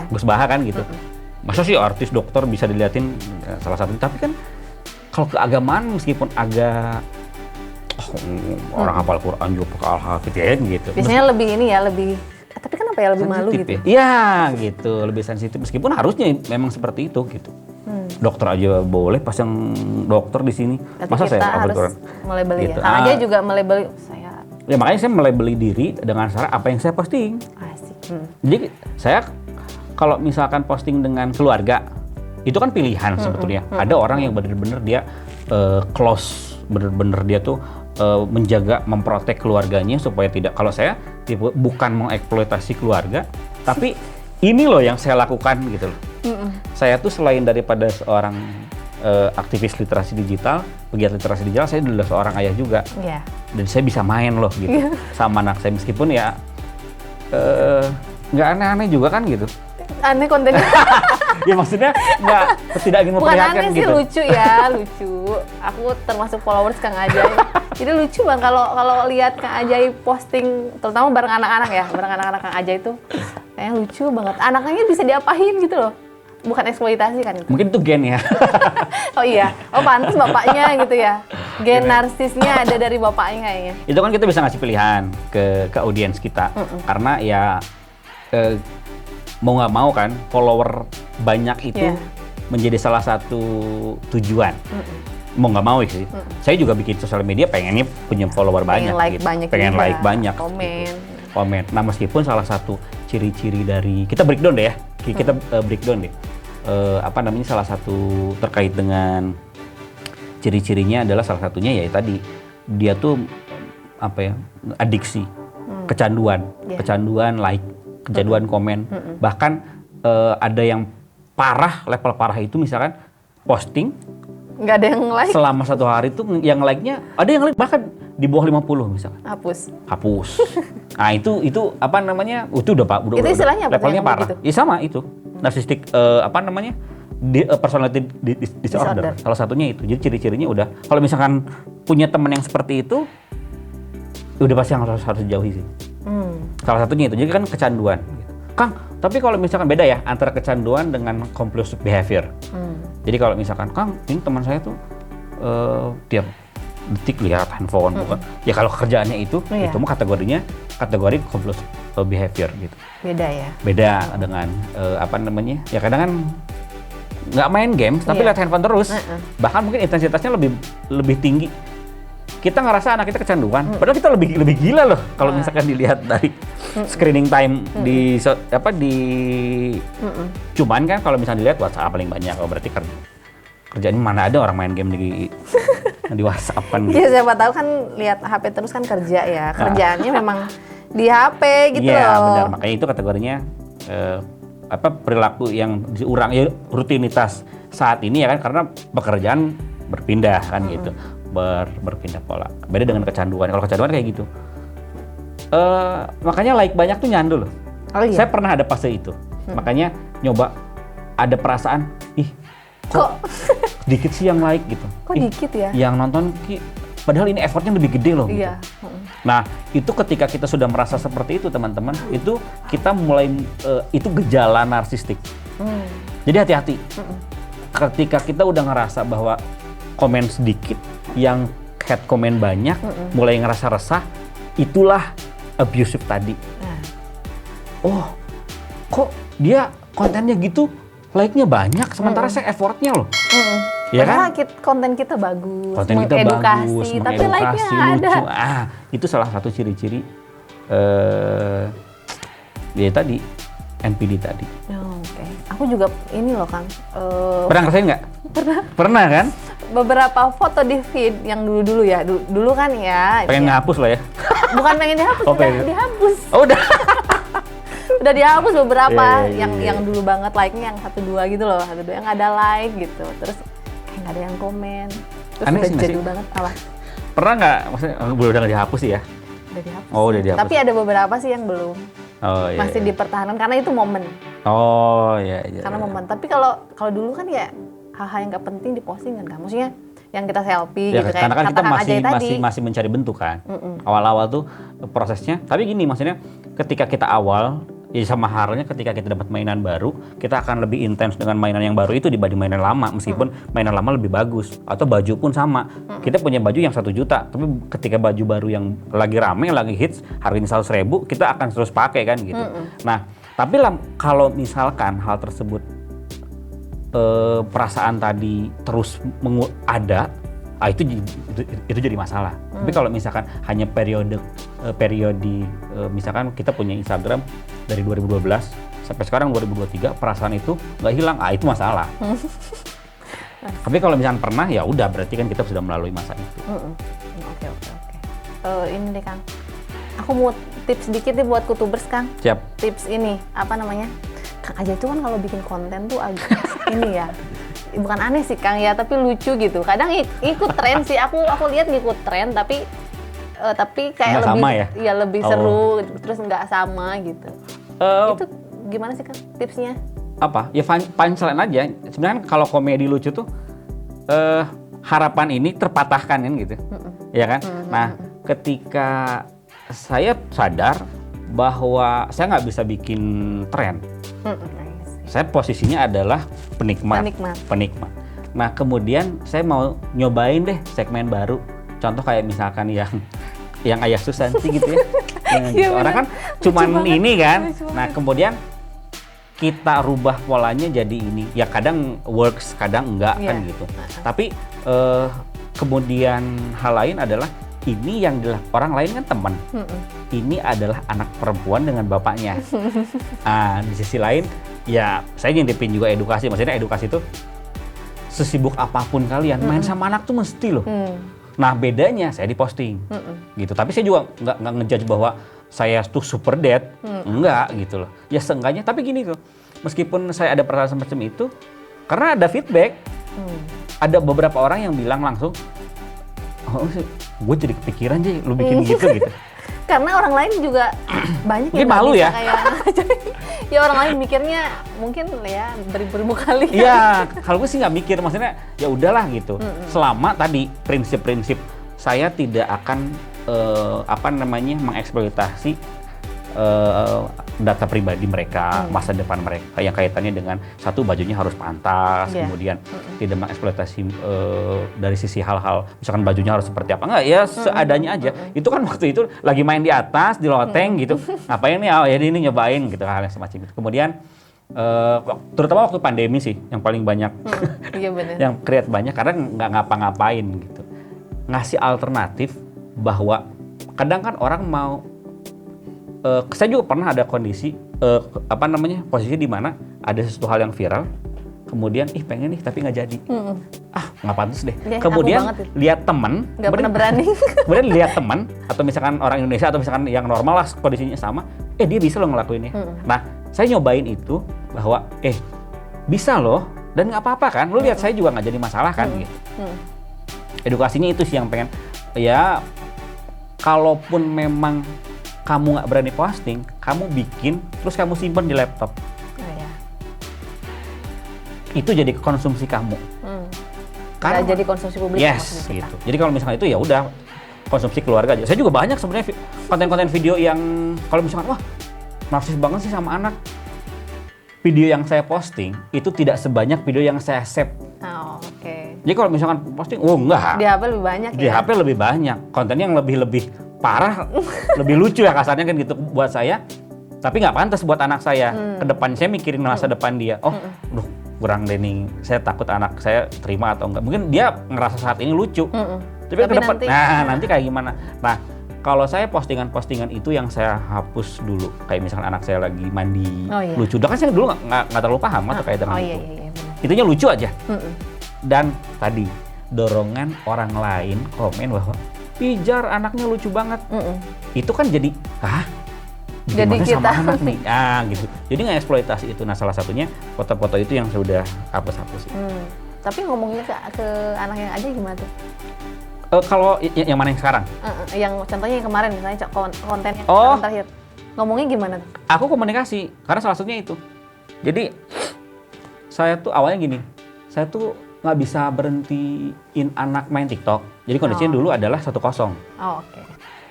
Gus Baha kan gitu. Masa sih artis dokter bisa diliatin salah satu, tapi kan kalau keagamaan meskipun agak orang hafal Quran juga pakai Al-Hafidh ya gitu. Biasanya lebih ini ya, tapi kenapa ya lebih sensitif malu gitu? Iya gitu, lebih sensitif meskipun harusnya memang seperti itu gitu. Dokter aja boleh pasang dokter di sini. Tapi masa kita saya harus melabeli gitu. Ya. Kang Ajay juga melabeli saya. Ya makanya saya melabeli diri dengan cara apa yang saya posting. Asik. Jadi saya kalau misalkan posting dengan keluarga, itu kan pilihan sebetulnya. Ada orang yang benar-benar dia close, benar-benar dia tuh menjaga, memprotek keluarganya supaya tidak. Kalau saya tipe bukan mengeksploitasi keluarga, tapi ini loh yang saya lakukan gitu loh. Saya tuh selain daripada seorang aktivis literasi digital, pegiat literasi digital, saya adalah seorang ayah juga. Yeah. Dan saya bisa main loh gitu sama anak saya, meskipun ya nggak aneh-aneh juga kan gitu. Aneh kontennya. Ya maksudnya tidak ingin Bukan memperlihatkan aneh sih, gitu. lucu ya, lucu. Aku termasuk followers Kang Ajaib. Jadi lucu Bang kalau lihat Kang Ajaib posting, terutama bareng anak-anak ya, bareng anak-anak Kang Ajaib itu kayaknya lucu banget. Anaknya bisa diapain gitu loh. Bukan eksploitasi kan itu. Mungkin itu gen ya. Oh iya, oh pantas bapaknya gitu ya. Gen narsisnya ada dari bapaknya kayaknya. Itu kan kita bisa ngasih pilihan ke audiens kita. Karena ya mau nggak mau kan follower banyak itu menjadi salah satu tujuan. Mau nggak mau sih. Saya juga bikin sosial media pengennya punya follower banyak. Like gitu. banyak Pengen juga, like banyak. komen. Gitu. Komen. Nah meskipun salah satu ciri-ciri dari, kita breakdown deh ya. Kita breakdown deh. Apa namanya, salah satu terkait dengan ciri-cirinya adalah salah satunya ya tadi dia tuh apa ya, adiksi, kecanduan like, kecanduan komen, bahkan ada yang parah, level parah itu misalkan posting Nggak ada yang like, selama 1 hari tuh yang like-nya ada yang like bahkan di bawah 50 misalkan. Hapus. Nah itu apa namanya? Itu udah itu istilahnya apa? Levelnya parah. Ya sama itu. Narsistik apa namanya? Personality disorder. Salah satunya itu. Jadi ciri-cirinya udah, kalau misalkan punya teman yang seperti itu, udah pasti yang harus dijauhi sih. Salah satunya itu. Jadi kan kecanduan. Kang, tapi kalau misalkan beda ya antara kecanduan dengan compulsive behavior. Jadi kalau misalkan, Kang, ini teman saya tuh tiap detik lihat handphone, bukan? Ya kalau kerjaannya itu mah kategori compulsive behavior gitu. Beda ya? Beda dengan apa namanya? Ya kadang kan nggak main game, tapi lihat handphone terus. Bahkan mungkin intensitasnya lebih tinggi. Kita ngerasa anak kita kecanduan, padahal kita lebih gila loh kalau misalkan dilihat dari screening time di cuman kan kalau misalnya dilihat WhatsApp paling banyak, oh berarti kerjanya mana ada orang main game di WhatsApp-an gitu. Iya, siapa tahu kan lihat HP terus kan kerja ya. Kerjaannya memang di HP gitu loh. Iya, benar. Makanya itu kategorinya perilaku yang diurang, ya rutinitas saat ini ya kan, karena pekerjaan berpindah kan gitu. Berpindah pola. Beda dengan kecanduan. Kalau kecanduan kayak gitu. Makanya like banyak tuh nyandu loh. Oh, iya? Saya pernah ada fase itu. Makanya nyoba, ada perasaan, kok dikit sih yang like gitu. Kok dikit ya? Yang nonton padahal ini effortnya lebih gede loh. Iya. Gitu. Nah, itu ketika kita sudah merasa seperti itu teman-teman, itu kita mulai itu gejala narsistik. Jadi hati-hati. Ketika kita udah ngerasa bahwa komen sedikit, yang head komen banyak, mulai ngerasa resah, itulah abusive tadi. Oh, kok dia kontennya gitu, like-nya banyak, sementara saya effortnya loh. Ya kan? Konten kita bagus, Konten kita bagus, tapi like-nya lucu. ada. Itu salah satu ciri-ciri ya tadi, NPD tadi. Oke. Aku juga ini loh Kang. Pernah ngerasain nggak? Pernah kan? Beberapa foto di feed yang dulu-dulu ya. Dulu kan ya. Pengen ngehapus lah ya? Bukan pengen dihapus, udah dihapus. Oh udah? Udah dihapus beberapa Iya. yang dulu banget like-nya yang 1-2 gitu loh. 1-2 yang ada like gitu. Terus kayak nggak ada yang komen. Terus Aneh udah sih, jadul banget. Apa? Pernah nggak? Maksudnya udah nggak dihapus sih ya? Udah dihapus. Oh udah dihapus. Tapi ada beberapa sih yang belum. Oh, iya, Masih dipertahankan karena itu momen. Oh iya. Karena momen. Tapi kalau dulu kan ya hal-hal yang nggak penting diposting kan. Maksudnya yang kita selfie Ya, gitu karena kan kita tadi. masih mencari bentuk kan. Awal-awal tuh prosesnya. Tapi gini maksudnya, ketika kita awal, ya sama halnya ketika kita dapat mainan baru, kita akan lebih intens dengan mainan yang baru itu dibanding mainan lama, meskipun mainan lama lebih bagus, atau baju pun sama. Kita punya baju yang 1 juta, tapi ketika baju baru yang lagi rame, lagi hits, harganya 100.000, kita akan terus pakai kan gitu. Nah, tapi kalau misalkan hal tersebut perasaan tadi terus ada, itu jadi masalah. Tapi kalau misalkan hanya periode misalkan kita punya Instagram dari 2012 sampai sekarang 2023, perasaan itu nggak hilang, itu masalah. Tapi kalau misalkan pernah, ya udah berarti kan kita sudah melalui masa itu. Oke. ini deh Kang. Aku mau tips sedikit nih buat kutubers Kang. Siap. Tips ini, apa namanya? Kang Aja itu kan kalau bikin konten tuh agak ini ya. Bukan aneh sih Kang ya, tapi lucu gitu. Kadang ikut tren sih. Aku lihat ngikut tren, tapi kayak Nggak lebih sama ya? lebih seru, terus nggak sama gitu. Itu gimana sih Kang tipsnya? Apa? Ya punchline aja. Sebenarnya kalau komedi lucu tuh harapan ini terpatahkan kan gitu. Ya kan? Nah, ketika saya sadar bahwa saya nggak bisa bikin tren. Saya posisinya adalah penikmat. Nah, kemudian saya mau nyobain deh segmen baru. Contoh kayak misalkan yang Ayah Susanti gitu ya. Ya, orang kan cuman ini kan. Nah, kemudian kita rubah polanya jadi ini. Ya kadang works, kadang enggak kan gitu. Tapi kemudian hal lain adalah ini yang orang lain kan teman. Ini adalah anak perempuan dengan bapaknya. Di sisi lain, ya saya nyintipin juga edukasi. Maksudnya edukasi itu sesibuk apapun kalian, main sama anak tuh mesti loh. Nah bedanya saya diposting, gitu. Tapi saya juga nggak ngejudge bahwa saya tuh super dad, enggak gitu loh. Ya seenggaknya, tapi gini tuh, meskipun saya ada perasaan semacam itu, karena ada feedback, ada beberapa orang yang bilang langsung, oh gue jadi kepikiran sih lu bikin gitu. Karena orang lain juga banyak yang malu ya. Ya orang lain mikirnya mungkin ya beribu-ribu kali. Iya, kalau gue sih nggak mikir, maksudnya ya udahlah gitu. Selama tadi prinsip-prinsip saya tidak akan mengeksploitasi data pribadi mereka, masa depan mereka yang kaitannya dengan satu bajunya harus pantas, kemudian tidak mengeksploitasi dari sisi hal-hal misalkan bajunya harus seperti apa, enggak ya seadanya aja. Itu kan waktu itu lagi main di atas di loteng gitu, ngapain nih? Oh ya ini nyobain gitu, hal yang semacam itu. Kemudian terutama waktu pandemi sih yang paling banyak, yang create banyak karena nggak ngapa-ngapain gitu, ngasih alternatif bahwa kadang kan orang mau saya juga pernah ada kondisi posisi di mana ada sesuatu hal yang viral, kemudian pengen nih tapi nggak jadi, nggak pantas deh. Kemudian lihat teman, nggak pernah berani. Kemudian lihat teman atau misalkan orang Indonesia atau misalkan yang normal lah kondisinya sama, dia bisa loh ngelakuinnya. Nah, saya nyobain itu bahwa bisa loh dan nggak apa-apa kan, lu lihat saya juga nggak jadi masalah kan gitu. Edukasinya itu sih yang pengen ya, kalaupun memang kamu nggak berani posting, kamu bikin, terus kamu simpan di laptop. Itu jadi konsumsi kamu. Karena jadi konsumsi publik. Yes, gitu. Jadi kalau misalnya itu ya udah konsumsi keluarga aja. Saya juga banyak sebenarnya konten-konten video yang kalau misalkan wah narsis banget sih sama anak. Video yang saya posting itu tidak sebanyak video yang saya save. Jadi kalau misalkan posting, enggak. Di HP lebih banyak ya? Di HP lebih banyak. Kontennya yang lebih parah, lebih lucu ya kasarnya kan gitu buat saya, tapi nggak pantas buat anak saya. Kedepan saya mikirin masa depan dia. Kurang deh nih, saya takut anak saya terima atau enggak. Mungkin dia ngerasa saat ini lucu, tapi kedepan, nanti kayak gimana? Nah, kalau saya postingan-postingan itu yang saya hapus dulu, kayak misalkan anak saya lagi mandi lucu. Udah kan saya dulu nggak terlalu paham atau kayak dengan itu. Itunya lucu aja. Dan tadi dorongan orang lain komen bahwa Pijar anaknya lucu banget. Itu kan jadi jadi kita sama anak nih, gitu. Jadi ngeksploitasi itu. Nah, salah satunya foto-foto itu yang sudah hapus-hapus. Tapi ngomongnya ke anak yang aja gimana tuh? Kalau yang mana yang sekarang? Yang contohnya yang kemarin misalnya konten yang terakhir. Ngomongnya gimana tuh? Aku komunikasi karena salah satunya itu. Jadi saya tuh awalnya gini, saya tuh nggak bisa berhentiin anak main TikTok. Jadi kondisinya dulu adalah 1-0.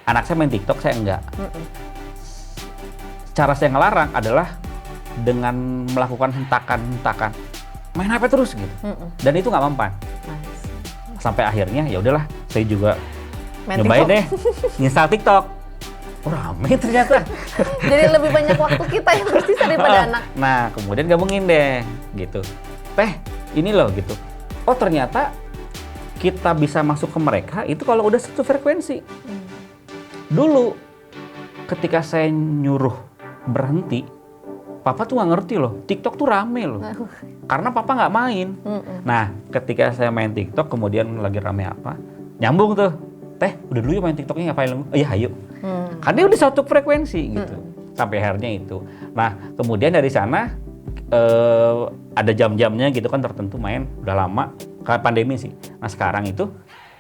Anak saya main TikTok, saya enggak. Cara saya ngelarang adalah dengan melakukan hentakan-hentakan. Main HP terus gitu. Dan itu nggak mempan. Sampai akhirnya ya udahlah, saya juga nyobain deh install TikTok. Rame ternyata. Jadi lebih banyak waktu kita yang mesti daripada anak. Nah, kemudian gabungin deh gitu. Ini loh gitu. Ternyata kita bisa masuk ke mereka itu kalau udah satu frekuensi. Dulu ketika saya nyuruh berhenti, papa tuh nggak ngerti loh, TikTok tuh rame loh. Karena papa nggak main. Nah, ketika saya main TikTok kemudian lagi rame apa, nyambung tuh. teh udah dulu yuk main TikToknya ngapain lu? Iya ayo. Karena dia udah satu frekuensi gitu. Sampai akhirnya itu. Nah kemudian dari sana ada jam-jamnya gitu kan tertentu main udah lama karena pandemi sih. Nah sekarang itu,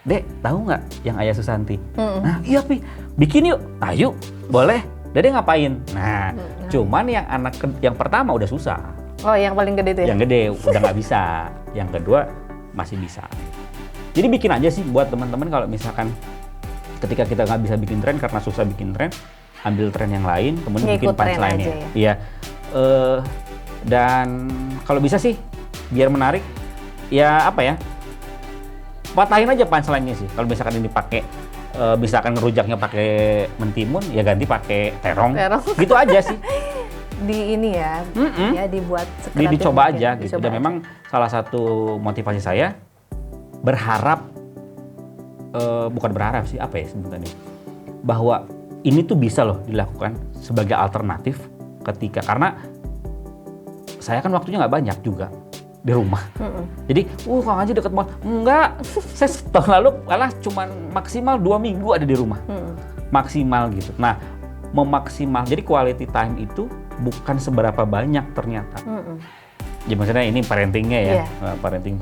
Dek tahu nggak yang Ayah Susanti? Nah iya Pi, bikin yuk. Ayo boleh. Dede ngapain? Nah cuman yang pertama udah susah. Oh yang paling gede tuh ya? Yang gede udah nggak bisa. Yang kedua masih bisa. Jadi bikin aja sih buat teman-teman kalau misalkan ketika kita nggak bisa bikin tren karena susah bikin tren, ambil tren yang lain, kemudian bikin punchline-nya. Ya? Iya. Dan kalau bisa sih biar menarik, ya apa ya? Patahin aja punchline-nya sih. Kalau misalkan ini pakai misalkan ngerujaknya pakai mentimun, ya ganti pakai terong. Gitu aja sih. Di ini ya, ya dibuat sekreatif. Dicoba aja gitu. Dan memang salah satu motivasi saya berharap, bukan berharap sih, apa ya sebenarnya, bahwa ini tuh bisa loh dilakukan sebagai alternatif karena saya kan waktunya nggak banyak juga di rumah. Jadi, Kang Haji deket banget. Enggak, saya tahun lalu malah cuman maksimal 2 minggu ada di rumah. Maksimal gitu. Nah, jadi quality time itu bukan seberapa banyak ternyata. Ya maksudnya ini parentingnya ya, parenting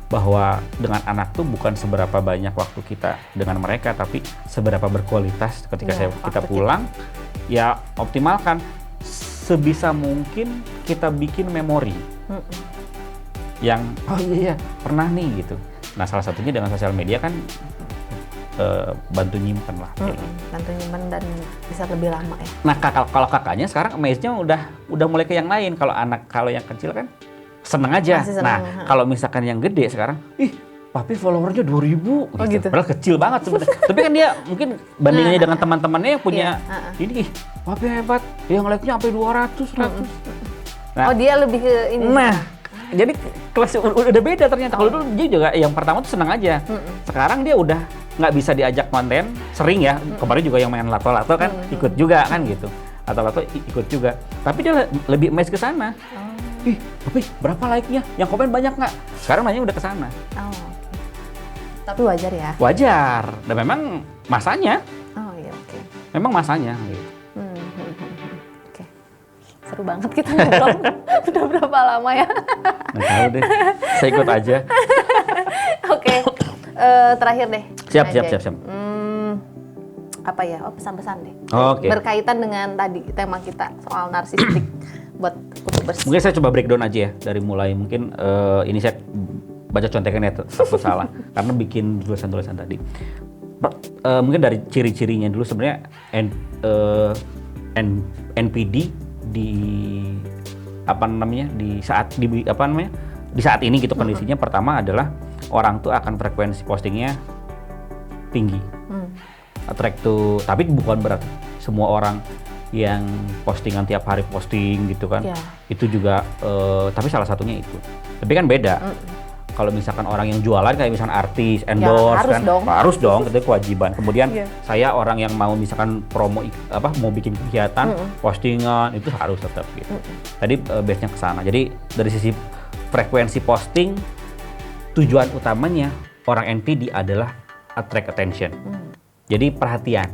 bahwa dengan anak tuh bukan seberapa banyak waktu kita dengan mereka, tapi seberapa berkualitas ketika kita pulang, ya optimalkan sebisa mungkin kita bikin memori yang oh iya pernah nih gitu. Nah salah satunya dengan sosial media kan bantu nyimpen lah. Bantu nyimpen dan bisa lebih lama ya. Nah kalau kakaknya sekarang amaze-nya udah mulai ke yang lain. Kalau yang kecil kan seneng aja. Nah kalau misalkan yang gede sekarang, papi followernya 2.000 gitu. Padahal kecil banget sebenarnya. Tapi kan dia mungkin bandingannya dengan teman-temannya yang punya ini, papi hebat, yang like-nya sampai 200, 100. Nah, dia lebih ke ini. Nah, jadi kelas udah beda ternyata. Kalau dulu dia juga yang pertama tuh seneng aja. Sekarang dia udah nggak bisa diajak konten, sering ya. Kemarin juga yang main lato-lato kan ikut juga kan gitu. Lato-lato ikut juga. Tapi dia lebih emes ke sana. Tapi berapa like-nya? Yang komen banyak nggak? Sekarang nanya udah ke sana. Tapi wajar ya? Wajar. Dan memang masanya. Oh iya, oke. Memang masanya gitu. Oke. Seru banget kita ngobrol. Udah berapa lama ya? Nggak tahu deh. Saya ikut aja. Oke. Terakhir deh. Siap. Apa ya? Pesan-pesan deh. Oke. Berkaitan dengan tadi tema kita soal narsistik buat Kutubers. Mungkin saya coba breakdown aja ya dari mulai mungkin ini saya baca contekan ya takut salah karena bikin tulisan-tulisan tadi. Mungkin dari ciri-cirinya dulu sebenarnya NPD di saat ini gitu kondisinya. Pertama adalah orang tuh akan frekuensi postingnya tinggi, attract to, tapi bukan berarti semua orang yang postingan tiap hari posting gitu kan, itu juga tapi salah satunya itu. Tapi kan beda. Kalau misalkan orang yang jualan kayak misalkan artis, endorse kan harus dong, itu kewajiban. Kemudian saya orang yang mau misalkan promo mau bikin kegiatan, postingan itu harus tetap gitu. Tadi base-nya ke sana. Jadi dari sisi frekuensi posting, tujuan utamanya orang NPD adalah attract attention. Jadi perhatian,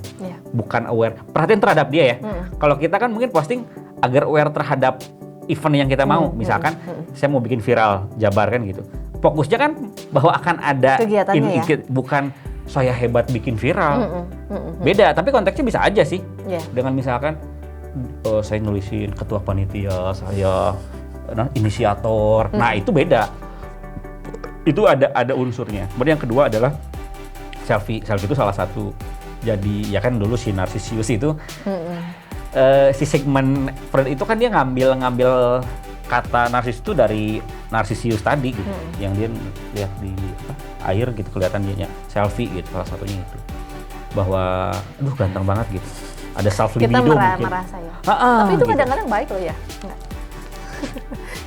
bukan aware. Perhatian terhadap dia ya. Kalau kita kan mungkin posting agar aware terhadap event yang kita mau. Misalkan saya mau bikin viral Jabar kan gitu. Fokusnya kan bahwa akan ada kegiatannya bukan saya hebat bikin viral. Beda, tapi konteksnya bisa aja sih. Dengan misalkan saya nulisin ketua panitia, saya inisiator. Nah, itu beda. Itu ada unsurnya. Kemudian yang kedua adalah selfie. Selfie itu salah satu. Jadi ya kan dulu si Narsisius itu si segmen friend itu kan dia ngambil kata narsis itu dari Narsisius tadi gitu, yang dia lihat di air gitu kelihatan dia selfie gitu, salah satunya itu bahwa aduh ganteng banget gitu, ada self libido kita merasa ya. Tapi itu kadang-kadang baik loh ya. Enggak.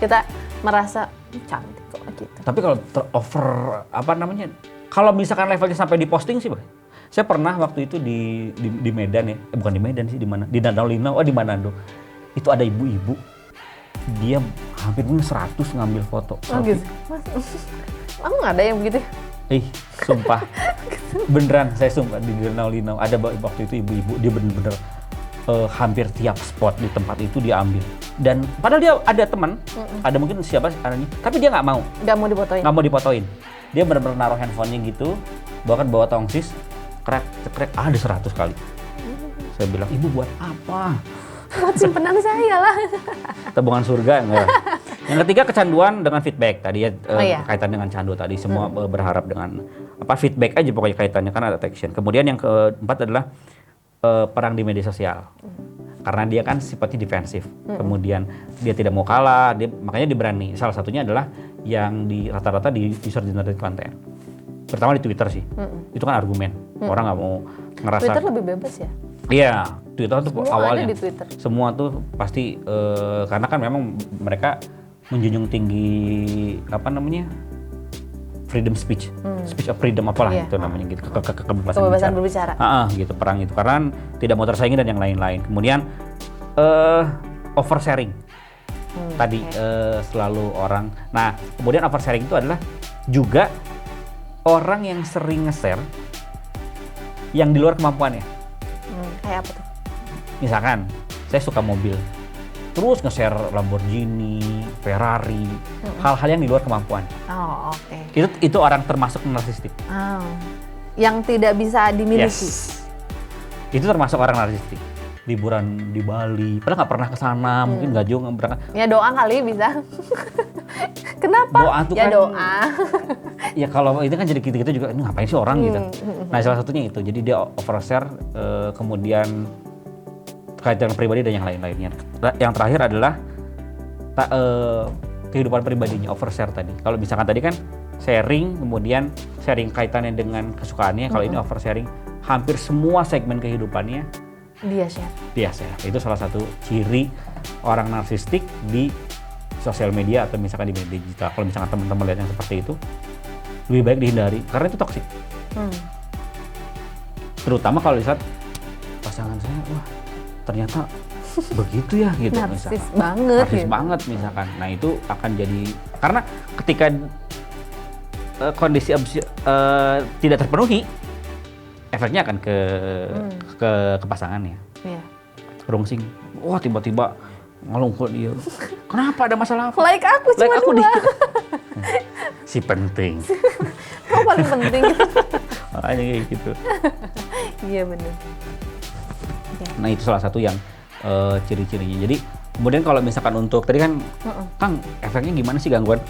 Kita merasa cantik kok gitu. Tapi kalau over kalau misalkan levelnya sampai di posting sih, saya pernah waktu itu di Medan ya, bukan di Medan sih, di mana, di Danau Linau, di Manado, itu ada ibu-ibu. Dia hampir 100 ngambil foto. Gitu. Emang nggak ada yang begitu? Sumpah. Beneran, saya sumpah di Linau ada waktu itu ibu-ibu, dia bener-bener hampir tiap spot di tempat itu dia ambil. Dan padahal dia ada teman, ada mungkin siapa anaknya, tapi dia nggak mau dipotoin. Dia bener-bener naruh handphonenya gitu, bawa tongsis, cekrek, ada 100 kali. Saya bilang, ibu buat apa? Buat simpenan saya lah. Tabungan surga enggak. Yang ketiga kecanduan dengan feedback tadi ya, kaitan dengan candu tadi, semua berharap dengan feedback aja pokoknya kaitannya, kan ada attention. Kemudian yang keempat adalah perang di media sosial. Karena dia kan sifatnya defensif. Kemudian dia tidak mau kalah, makanya dia berani. Salah satunya adalah yang di rata-rata di user generated content. Pertama di Twitter sih. Itu kan argumen. Orang nggak mau ngerasa. Twitter lebih bebas ya? Iya, Twitter tuh semua awalnya. Ada di Twitter. Semua tuh pasti karena kan memang mereka menjunjung tinggi freedom speech, speech of freedom apalah itu namanya gitu, kebebasan berbicara. Gitu, perang itu karena tidak mau tersaingi dan yang lain-lain. Kemudian oversharing. Tadi selalu orang. Nah, kemudian oversharing itu adalah juga orang yang sering nge-share yang di luar kemampuannya. Kayak apa tuh? Misalkan saya suka mobil, terus nge-share Lamborghini, Ferrari, hal-hal yang di luar kemampuan. Oh, oke. Itu orang termasuk narsistik. Yang tidak bisa dimiliki. Yes. Itu termasuk orang narsistik. Liburan di Bali, padahal nggak pernah ke sana, mungkin nggak jauh nggak berangkat. Ya doa kali bisa. Kenapa? Doa tuh ya kan, doa. Ya kalau itu kan jadi kita juga, ini ngapain sih orang gitu. Nah salah satunya itu, jadi dia overshare, kemudian terkait dengan pribadi dan yang lain-lainnya. Yang terakhir adalah kehidupan pribadinya, overshare tadi. Kalau misalkan tadi kan sharing, kemudian sharing kaitannya dengan kesukaannya. Kalau ini oversharing, hampir semua segmen kehidupannya dia share. Itu salah satu ciri orang narsistik di sosial media atau misalkan di media digital. Kalau misalkan teman-teman lihat yang seperti itu, lebih baik dihindari karena itu toksik. Terutama kalau lihat pasangan saya, wah ternyata begitu ya gitu. Narsis misalkan. banget. Banget misalkan. Nah itu akan jadi, karena ketika kondisi tidak terpenuhi, efeknya akan ke pasangannya. Iya. Rungsing. Wah tiba-tiba ngelungkul dia. Kenapa, ada masalah apa? Like aku cuma dua. Si penting. Paling penting. Makanya kayak gitu. Iya benar. Nah itu salah satu yang ciri-cirinya. Jadi kemudian kalau misalkan untuk tadi kan, Kang, efeknya gimana sih gangguan?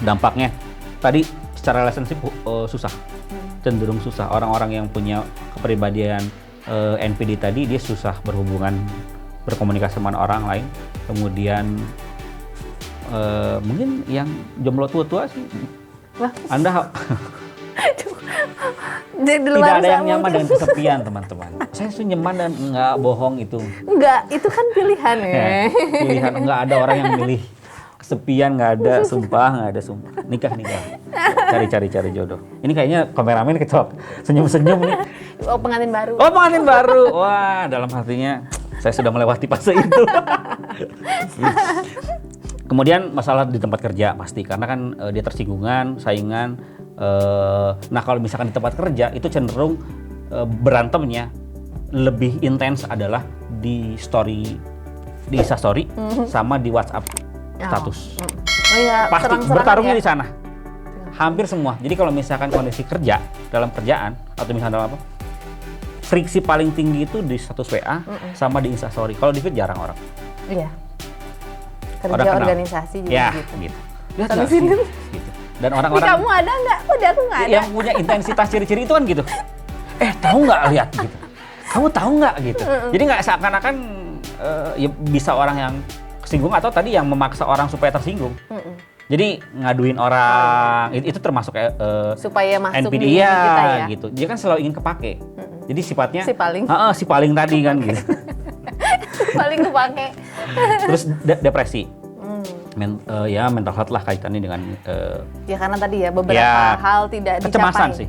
Dampaknya tadi secara relationship susah, cenderung susah. Orang-orang yang punya kepribadian NPD tadi, dia susah berhubungan, berkomunikasi dengan orang lain. Kemudian mungkin yang jomblo tua-tua sih, Anda tidak ada yang nyaman dengan kesepian, teman-teman. Saya tuh nyaman dan nggak bohong itu. Enggak, itu kan pilihan ya. Pilihan, nggak ada orang yang milih kesepian, nggak ada, sumpah. Nikah. Cari jodoh. Ini kayaknya kameramen ketok, senyum-senyum nih. Oh, pengantin baru. Wah, dalam hatinya saya sudah melewati fase itu. Kemudian masalah di tempat kerja pasti, karena kan dia tersinggungan, saingan. Nah kalau misalkan di tempat kerja itu cenderung berantemnya lebih intens adalah di Insta story sama di WhatsApp status. Oh iya, pasti bertarungnya di sana. Hampir semua. Jadi kalau misalkan kondisi kerja, dalam kerjaan atau misalnya dalam apa, friksi paling tinggi itu di status WA sama di Insta story. Kalau di feed jarang orang. Iya. Kerja organisasi juga gitu. Lihat nggak sih? Gitu. Dan orang-orang. Kamu ada nggak? Udah aku nggak ada. Yang punya intensitas ciri-ciri itu kan gitu. Tahu nggak, lihat gitu. Kamu tahu nggak gitu. Jadi nggak seakan-akan ya bisa orang yang kesinggung atau tadi yang memaksa orang supaya tersinggung. Jadi ngaduin orang itu termasuk supaya masuk NPD di kita ya. Gitu. Dia kan selalu ingin kepake. Jadi sifatnya si paling tadi kan gitu. Paling kepake. Terus depresi. Mental health lah kaitannya dengan ya karena tadi ya beberapa hal tidak kecemasan dicapai. Sih.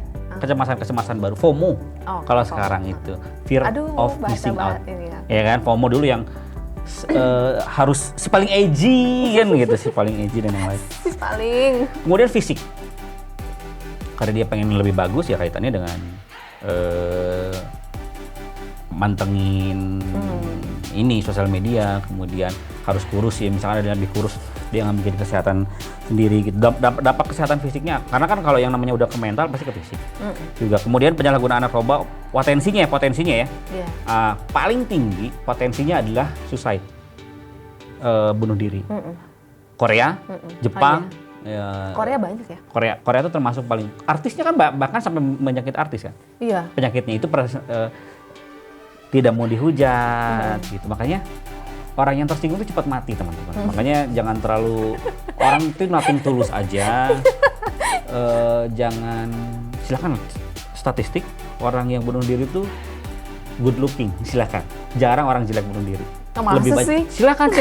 Kecemasan baru, FOMO. Kalau sekarang itu fear of missing out. Ya kan, FOMO dulu yang harus si paling edgy kan gitu, si paling edgy dan yang lain. Si paling. Kemudian fisik. karena dia pengen lebih bagus ya kaitannya dengan mantengin ini sosial media, kemudian harus kurus ya, misalkan ada yang lebih kurus dia ngambil kesehatan sendiri gitu, dapat kesehatan fisiknya, karena kan kalau yang namanya udah ke mental pasti ke fisik juga. Kemudian penyalahgunaan narkoba potensinya ya paling tinggi potensinya adalah suicide, bunuh diri. Korea, Jepang, Korea banyak ya. Korea itu termasuk paling, artisnya kan bahkan sampai menyakit artis kan. Iya. Penyakitnya itu tidak mau dihujat gitu, makanya orang yang tersinggung itu cepat mati teman-teman. Makanya jangan terlalu orang itu nothing tulus aja. Jangan, silakan statistik orang yang bunuh diri itu good looking, silakan. Jarang orang jelek bunuh diri. Lebih banyak sih. Silakan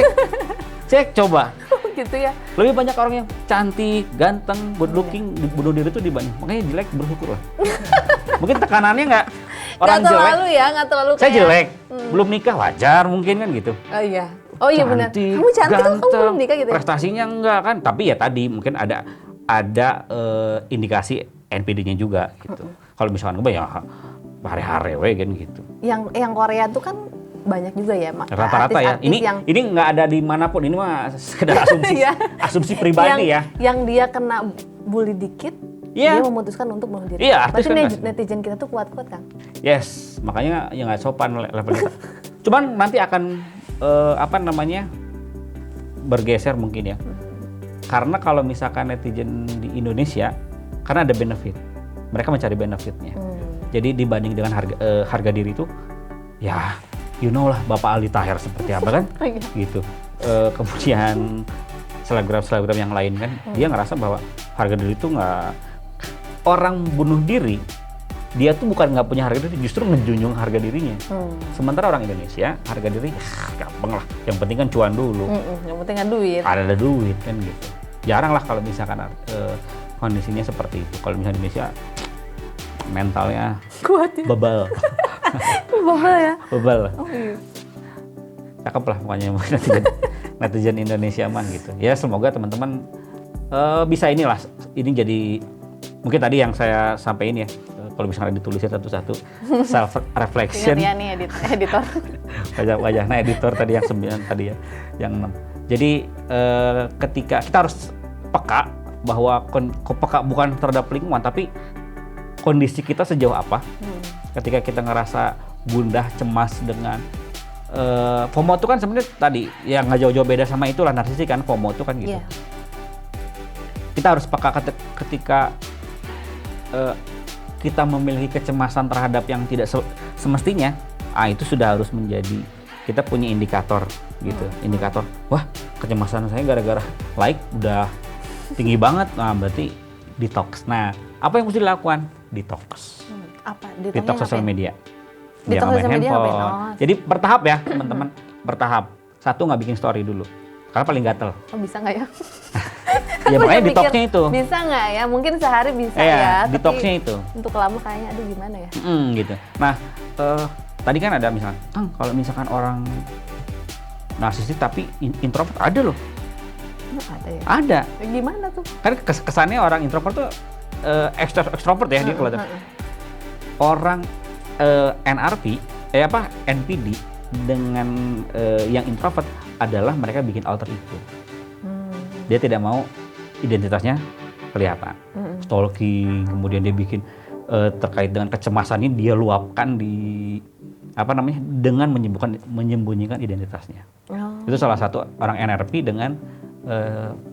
cek coba. Gitu ya. Lebih banyak orang yang cantik, ganteng, good looking bunuh diri itu dibanding. Makanya jelek bersyukur lah. Mungkin tekanannya nggak orang nggak jelek. Nggak terlalu Saya jelek, belum nikah wajar mungkin kan gitu. Oh iya. Oh iya benar. Kamu cantik ganteng, kamu belum nikah gitu ya? Prestasinya enggak kan, tapi ya tadi mungkin ada indikasi NPD-nya juga gitu. Kalau misalkan gue ya hare-hare we kan gitu. Yang Korea tuh kan banyak juga ya, rata-rata ya. Ini nggak ada di manapun, ini mah sekedar asumsi, asumsi pribadi Yang dia kena bully dikit, dia memutuskan untuk bunuh diri. Iya, berarti netizen kita tuh kuat-kuat kan? Yes, makanya ya nggak sopan level kita. Cuman nanti akan bergeser mungkin ya. Karena kalau misalkan netizen di Indonesia, karena ada benefit, mereka mencari benefitnya. Jadi dibanding dengan harga diri itu, ya you know lah Bapak Aldi Taher seperti apa kan, gitu. Kemudian selebgram yang lain kan, dia ngerasa bahwa harga diri itu nggak, orang bunuh diri dia tuh bukan nggak punya harga diri, justru ngejunjung harga dirinya. Sementara orang Indonesia harga diri gampang lah, yang penting kan cuan dulu. Yang penting kan duit. Ada duit kan gitu. Jarang lah kalau misalkan kondisinya seperti itu. Kalau misalnya Indonesia mentalnya kuat ya. Bebal. Bebal ya. Bebal. Oh iya. Cakep lah pokoknya netizen Indonesia mah gitu. Ya semoga teman-teman bisa inilah, ini jadi mungkin tadi yang saya sampaikan ya. Kalau misalnya ditulisnya satu-satu self reflection. Ingat ya nih editor. Wajahnya editor tadi yang 9 tadi ya, yang 6. Jadi ketika kita harus peka bahwa peka bukan terhadap lingkungan, tapi kondisi kita sejauh apa. Ketika kita ngerasa gundah, cemas dengan FOMO itu kan sebenarnya tadi yang nggak jauh-jauh beda sama itulah narsistik kan, FOMO itu kan gitu. Yeah. Kita harus peka ketika kita memiliki kecemasan terhadap yang tidak semestinya, itu sudah harus menjadi, kita punya indikator gitu. Indikator, wah kecemasan saya gara-gara like udah tinggi banget, nah berarti detox. Nah apa yang mesti dilakukan? Detox. Apa? Detox sosial media. Detox sosial media handphone. Jadi bertahap ya teman-teman, bertahap. Satu, nggak bikin story dulu, karena paling gatel. Oh bisa nggak ya? Ya makanya detoxnya itu. Bisa nggak ya? Mungkin sehari bisa ya. Detoxnya itu. Untuk lama kayaknya aduh gimana ya? Gitu. Nah tadi kan ada misalkan, kalau misalkan orang narsistik tapi introvert, ada loh. Ada ya? Ada. Gimana tuh? Kan kesannya orang introvert tuh extrovert ya dia kelihatan. Orang NPD dengan yang introvert adalah mereka bikin alter ego. Dia tidak mau identitasnya kelihatan. Stalking, kemudian dia bikin terkait dengan kecemasannya dia luapkan di dengan menyembunyikan identitasnya. Itu salah satu orang NRP dengan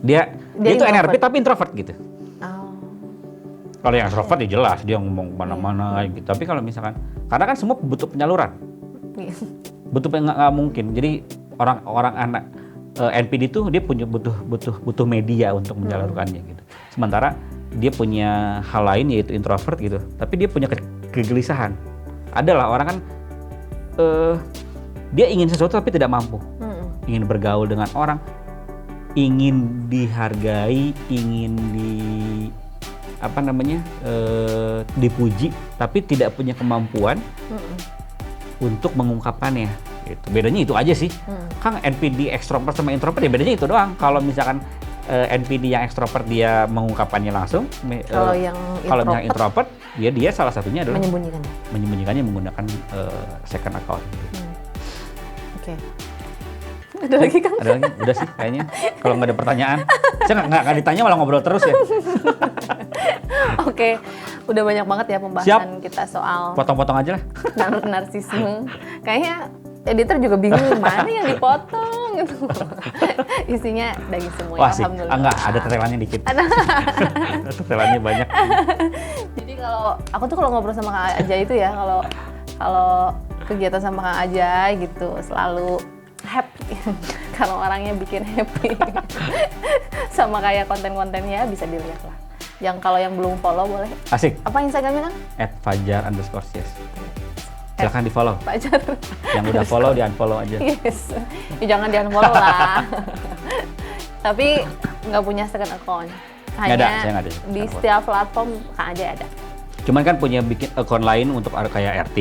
dia itu NRP tapi introvert gitu. Kalau yang extrovert ya jelas dia ngomong mana-mana gitu. Tapi kalau misalkan, karena kan semua butuh penyaluran, butuh nggak mungkin. Jadi orang anak NPD itu dia punya butuh media untuk menyalurkannya gitu. Sementara dia punya hal lain yaitu introvert gitu. Tapi dia punya kegelisahan. Adalah orang kan dia ingin sesuatu tapi tidak mampu. Ingin bergaul dengan orang, ingin dihargai, ingin dipuji, tapi tidak punya kemampuan untuk mengungkapkannya. Gitu. Bedanya itu aja sih. Kan NPD extrovert sama introvert ya bedanya itu doang. Kalau misalkan NPD yang ekstrovert dia mengungkapkannya langsung. Kalau yang Kalau yang introvert, dia salah satunya adalah menyembunyikannya menggunakan second account. Oke. Ada lagi Kang? Ada lagi? Udah sih kayaknya. Kalau nggak ada pertanyaan, saya nggak ditanya malah ngobrol terus ya. Oke, udah banyak banget ya pembahasan kita soal potong-potong aja lah. narsisme. Kayaknya editor juga bingung mana yang dipotong gitu. Isinya daging semua. Wah sih, Alhamdulillah. enggak, ada tetelannya dikit. Tetelannya banyak. Jadi kalau aku tuh kalau ngobrol sama Kang Ajay itu ya, kalau kegiatan sama Kang Ajay gitu selalu happy. Kalau orangnya bikin happy. Sama kayak konten-kontennya bisa dilihat lah. Yang kalau yang belum follow boleh. Asik. Apa Instagramnya Kang? @fajar_yes. Silahkan di follow. Fajar. Yang udah follow di unfollow aja. Yes. Ya, jangan di unfollow lah. Tapi nggak punya second account. Hanya Nggak ada, saya nggak ada. di setiap platform Kang Ajay ada. Cuman kan punya bikin account lain untuk kayak RT,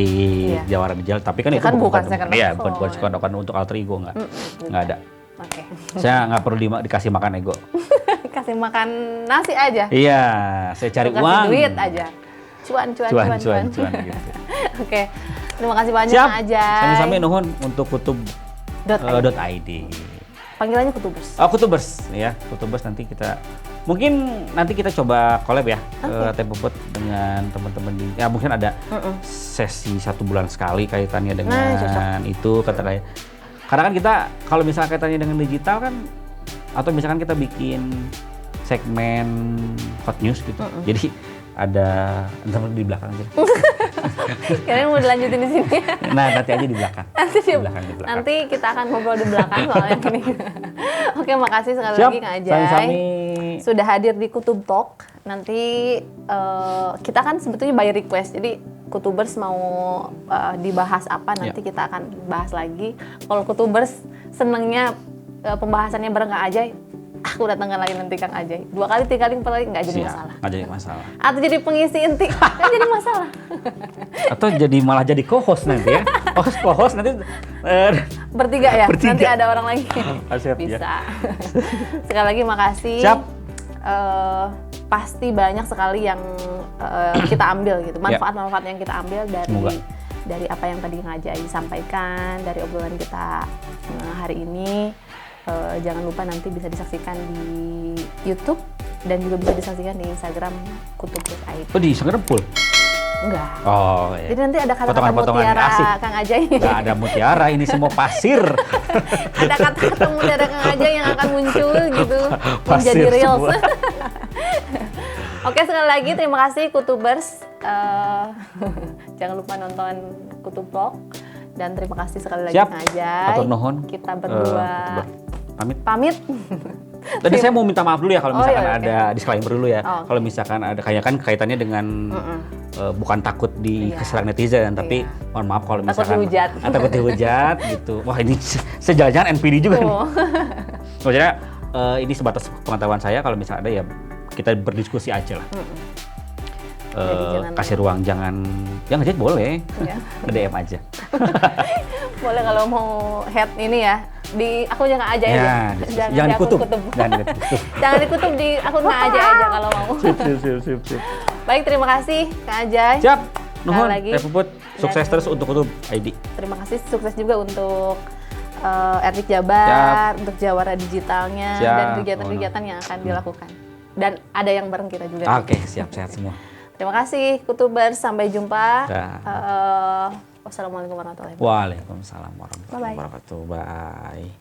Jawara Digital, tapi kan Ya itu kan bukan second Iya, account. bukan second account untuk alter ego, nggak ada. Oke. Saya nggak perlu dikasih makan ego. Kasih makan nasi aja. Iya, saya cari Kasih uang. duit aja. Cuan. Gitu. Oke. Terima kasih banyak Siap. Kang Ajay. Sami-sami nuhun untuk kutub.id. Panggilannya Kutubers. Oh, Kutubers ya. Kutubers nanti kita coba collab ya. Tempoput dengan teman-teman ya mungkin ada sesi 1 bulan sekali kaitannya dengan itu kata-kata. Karena kan kita kalau misalnya kaitannya dengan digital kan atau misalkan kita bikin segmen hot news gitu. Jadi ada ntar di belakang aja. Kalian mau dilanjutin di sini? Nah, nanti aja di belakang. Nanti kita akan ngobrol di belakang soal yang ini. Oke, makasih sekali Siap, lagi Kang Ajay. sami-sami. Sudah hadir di Kutub Talk. Nanti kita kan sebetulnya by request. Jadi Kutubers mau dibahas apa nanti kita akan bahas lagi. Kalau Kutubers senengnya pembahasannya bareng Kang Ajay, aku datangkan lagi nanti Kang Ajay. 2 kali, 3 kali, 4 kali nggak jadi masalah. Nggak jadi masalah. Atau jadi pengisi inti nggak jadi masalah. Atau malah jadi co-host nanti ya. Co-host nanti bertiga ya. Bertiga. Nanti ada orang lagi. Siap, bisa. ya. Sekali lagi makasih. Siap. Pasti banyak sekali yang kita ambil gitu. Manfaat-manfaat yang kita ambil dari apa yang tadi Kang Ajay sampaikan, dari obrolan kita hari ini. Jangan lupa nanti bisa disaksikan di YouTube dan juga bisa disaksikan di Instagram Kutub.id. Oh, di Instagram full? Enggak. Oh, iya. Jadi nanti ada kata-kata Potongan-potongan mutiara asik. Kang Ajay. Nggak ada mutiara, ini semua pasir. Ada kata-kata mutiara Kang Ajay yang akan muncul gitu Pasir menjadi reels. semua. Oke, sekali lagi terima kasih Kutubers. Jangan lupa nonton Kutub Vlog dan terima kasih sekali lagi Siap. Kang Ajay. Atur nuhun. Kita berdua pamit. Tadi saya mau minta maaf dulu ya kalau misalkan iya, ada disclaimer dulu ya. Oh, kalau misalkan ada kayak kan kaitannya dengan bukan takut diserang netizen, tapi mohon maaf kalau misalkan takut dihujat gitu. Wah, ini sejalan NPD juga nih. Maksudnya ini sebatas pengetahuan saya, kalau misalnya ada ya kita berdiskusi aja lah. Kasih ruang, jangan ngejat boleh. DM aja. Boleh kalau mau head ini ya. Di akunnya Kang Ajay aja. Jangan dikutub. Jangan dikutub di akun Kang Ajay aja kalau mau. Sip. Baik, terima kasih Kang Ajay. Siap. Nuhun, Puput. sukses terus untuk Kutub ID. Terima kasih, sukses juga untuk Erdik Jabar, untuk Jawara Digitalnya, dan kegiatan-kegiatan yang akan dilakukan. Dan ada yang bareng kita juga. Oke, siap, sehat semua. Terima kasih Kutubers, sampai jumpa. Wassalamualaikum warahmatullahi wabarakatuh. Waalaikumsalam warahmatullahi wabarakatuh. Bye.